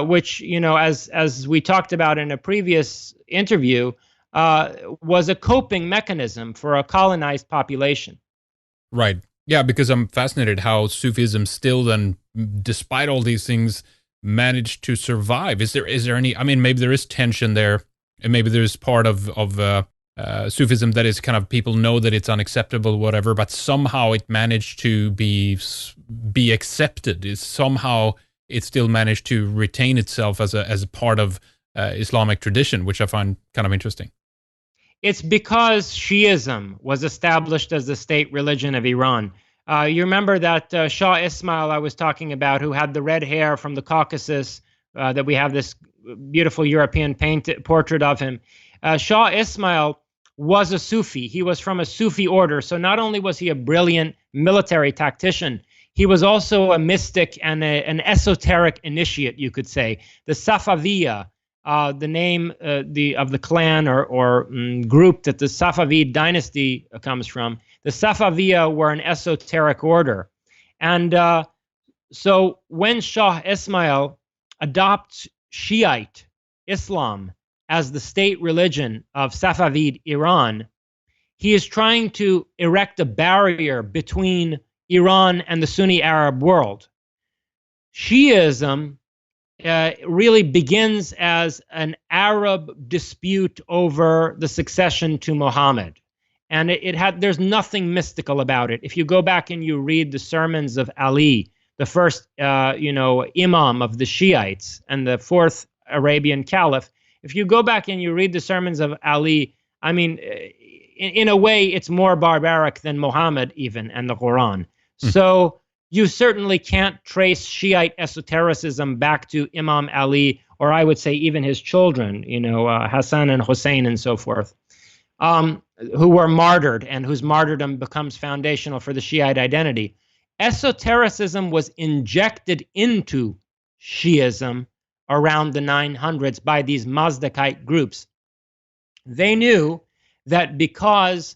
which, as we talked about in a previous interview, was a coping mechanism for a colonized population. Right. Yeah, because I'm fascinated how Sufism still then, despite all these things, managed to survive. Is there any, maybe there is tension there, and maybe there's part of Sufism that is kind of, people know that it's unacceptable, whatever, but somehow it managed to be accepted. It still managed to retain itself as a part of Islamic tradition, which I find kind of interesting. It's because Shiism was established as the state religion of Iran. You remember that Shah Ismail I was talking about, who had the red hair from the Caucasus, that we have this beautiful European portrait of him. Shah Ismail was a Sufi. He was from a Sufi order. So not only was he a brilliant military tactician, he was also a mystic and an esoteric initiate, you could say. The Safaviya, the name of the clan or group that the Safavid dynasty comes from, the Safaviya were an esoteric order. And so when Shah Ismail adopts Shiite Islam as the state religion of Safavid Iran, he is trying to erect a barrier between Iran and the Sunni Arab world. Shiism really begins as an Arab dispute over the succession to Muhammad. And there's nothing mystical about it. If you go back and you read the sermons of Ali, the first imam of the Shiites and the fourth Arabian caliph, if you go back and you read the sermons of Ali, I mean, in a way, it's more barbaric than Muhammad even and the Quran. So you certainly can't trace Shiite esotericism back to Imam Ali, or I would say even his children, Hassan and Hussein and so forth, who were martyred and whose martyrdom becomes foundational for the Shiite identity. Esotericism was injected into Shiism around the 900s by these Mazdakite groups. They knew that because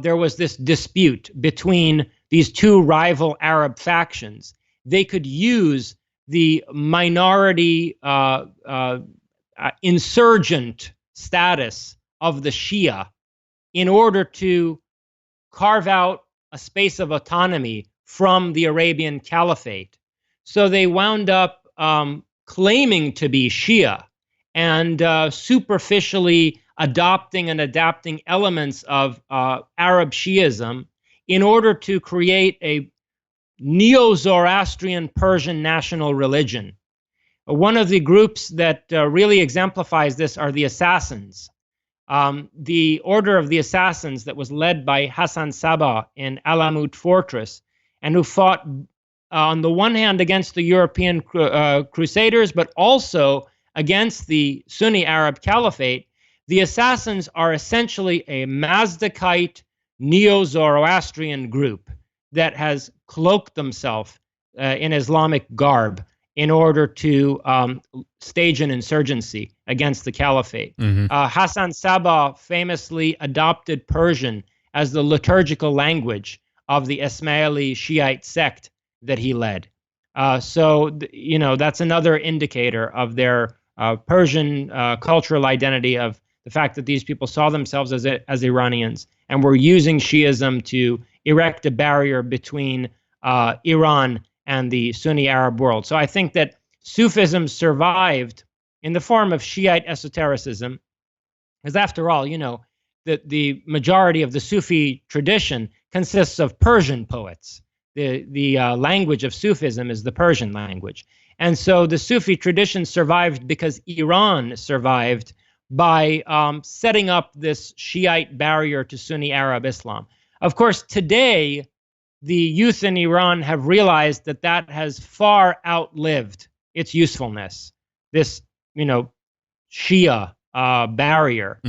there was this dispute between these two rival Arab factions, they could use the minority insurgent status of the Shia in order to carve out a space of autonomy from the Arabian Caliphate. So they wound up claiming to be Shia and superficially adopting and adapting elements of Arab Shiism in order to create a Neo-Zoroastrian Persian national religion. One of the groups that really exemplifies this are the Assassins. The Order of the Assassins that was led by Hassan Sabah in Alamut Fortress, and who fought on the one hand against the European Crusaders, but also against the Sunni Arab Caliphate. The Assassins are essentially a Mazdakite Neo-Zoroastrian group that has cloaked themselves in Islamic garb in order to stage an insurgency against the Caliphate. Hassan Sabah famously adopted Persian as the liturgical language of the Ismaili Shiite sect that he led. So that's another indicator of their Persian cultural identity, of the fact that these people saw themselves as Iranians and were using Shiism to erect a barrier between Iran and the Sunni Arab world. So I think that Sufism survived in the form of Shiite esotericism, because after all, the majority of the Sufi tradition consists of Persian poets. The language of Sufism is the Persian language. And so the Sufi tradition survived because Iran survived by setting up this Shiite barrier to Sunni Arab Islam. Of course, today, the youth in Iran have realized that that has far outlived its usefulness. This, Shia barrier,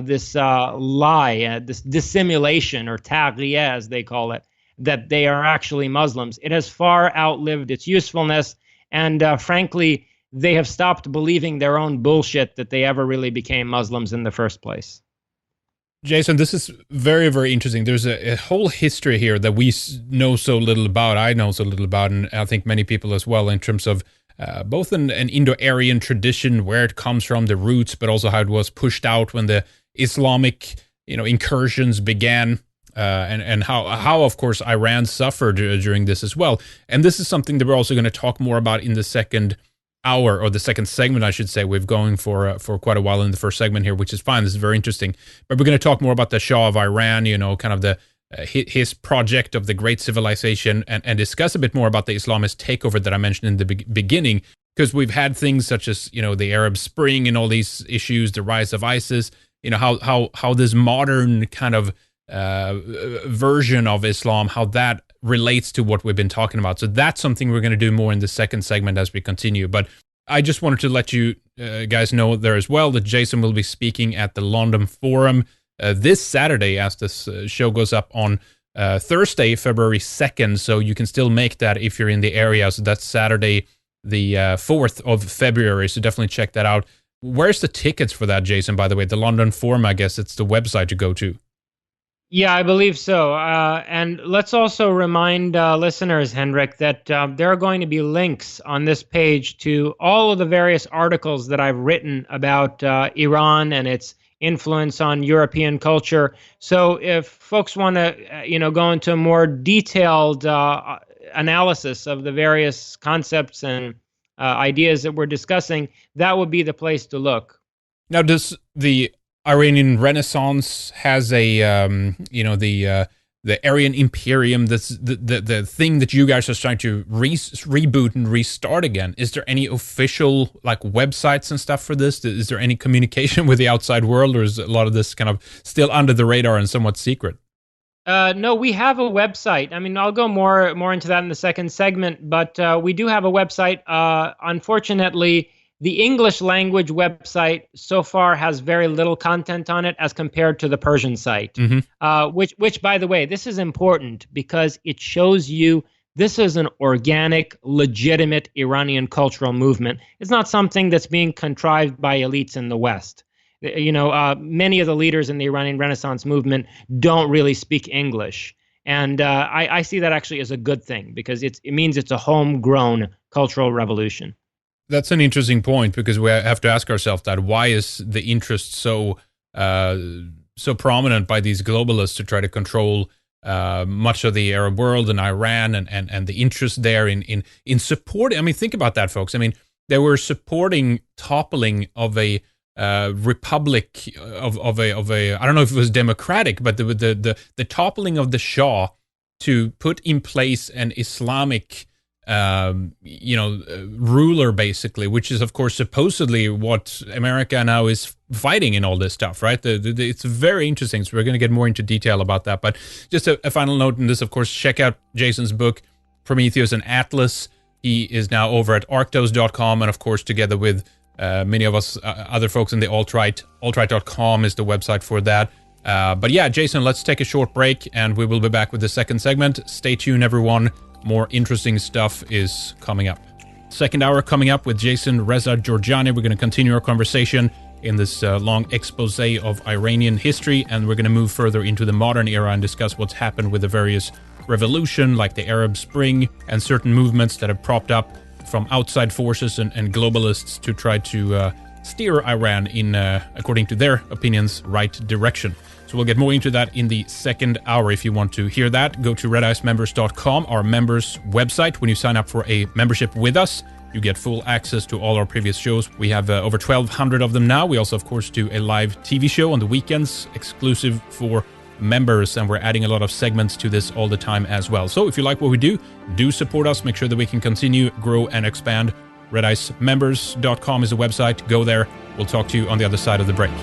this lie, this dissimulation, or taghriyah as they call it, that they are actually Muslims. It has far outlived its usefulness, and frankly, they have stopped believing their own bullshit that they ever really became Muslims in the first place. Jason, this is very, very interesting. There's a whole history here that we know so little about. I know so little about, and I think many people as well, in terms of both an Indo-Aryan tradition, where it comes from, the roots, but also how it was pushed out when the Islamic, incursions began, and how, of course, Iran suffered during this as well. And this is something that we're also going to talk more about in the second hour, or the second segment, I should say. We've going for quite a while in the first segment here, which is fine. This is very interesting. But we're going to talk more about the Shah of Iran, kind of the his project of the great civilization, and discuss a bit more about the Islamist takeover that I mentioned in the beginning, because we've had things such as, the Arab Spring and all these issues, the rise of ISIS, how this modern kind of version of Islam, how that relates to what we've been talking about. So that's something we're going to do more in the second segment as we continue. But I just wanted to let you guys know there as well that Jason will be speaking at the London Forum this Saturday, as this show goes up on Thursday, February 2nd. So you can still make that if you're in the area. So that's Saturday, the 4th of February. So definitely check that out. Where's the tickets for that, Jason, by the way? The London Forum, I guess it's the website to go to. Yeah, I believe so. And let's also remind listeners, Henrik, that there are going to be links on this page to all of the various articles that I've written about Iran and its influence on European culture. So if folks want to, go into a more detailed analysis of the various concepts and ideas that we're discussing, that would be the place to look. Now, does the Iranian Renaissance has a, the Aryan Imperium, the thing that you guys are trying to reboot and restart again? Is there any official websites and stuff for this? Is there any communication with the outside world, or is a lot of this kind of still under the radar and somewhat secret? No, we have a website. I mean, I'll go more into that in the second segment, but we do have a website. Unfortunately, the English language website so far has very little content on it as compared to the Persian site, which, by the way, this is important because it shows you this is an organic, legitimate Iranian cultural movement. It's not something that's being contrived by elites in the West. Many of the leaders in the Iranian Renaissance movement don't really speak English. And I see that actually as a good thing because it means it's a homegrown cultural revolution. That's an interesting point, because we have to ask ourselves that why is the interest so prominent by these globalists to try to control much of the Arab world and Iran and the interest there in supporting. I mean, think about that, folks. I mean, they were supporting toppling of a republic of a I don't know if it was democratic, but the toppling of the Shah to put in place an Islamic ruler, basically, which is, of course, supposedly what America now is fighting in all this stuff, right? It's very interesting. So we're going to get more into detail about that. But just a final note in this, of course, check out Jason's book, Prometheus and Atlas. He is now over at arctos.com. And, of course, together with many of us other folks in the alt-right, alt-right.com is the website for that. But yeah, Jason, let's take a short break and we will be back with the second segment. Stay tuned, everyone. More interesting stuff is coming up. Second hour coming up with Jason, Reza, Jorjani. We're going to continue our conversation in this long expose of Iranian history, and we're going to move further into the modern era and discuss what's happened with the various revolution, like the Arab Spring, and certain movements that have propped up from outside forces and globalists to try to steer Iran in, according to their opinions, right direction. So we'll get more into that in the second hour. If you want to hear that, go to redicemembers.com, our members website. When you sign up for a membership with us, you get full access to all our previous shows. We have over 1,200 of them now. We also, of course, do a live TV show on the weekends, exclusive for members, and we're adding a lot of segments to this all the time as well. So if you like what we do support us. Make sure that we can continue, grow, and expand. redicemembers.com is the website. Go there. We'll talk to you on the other side of the break.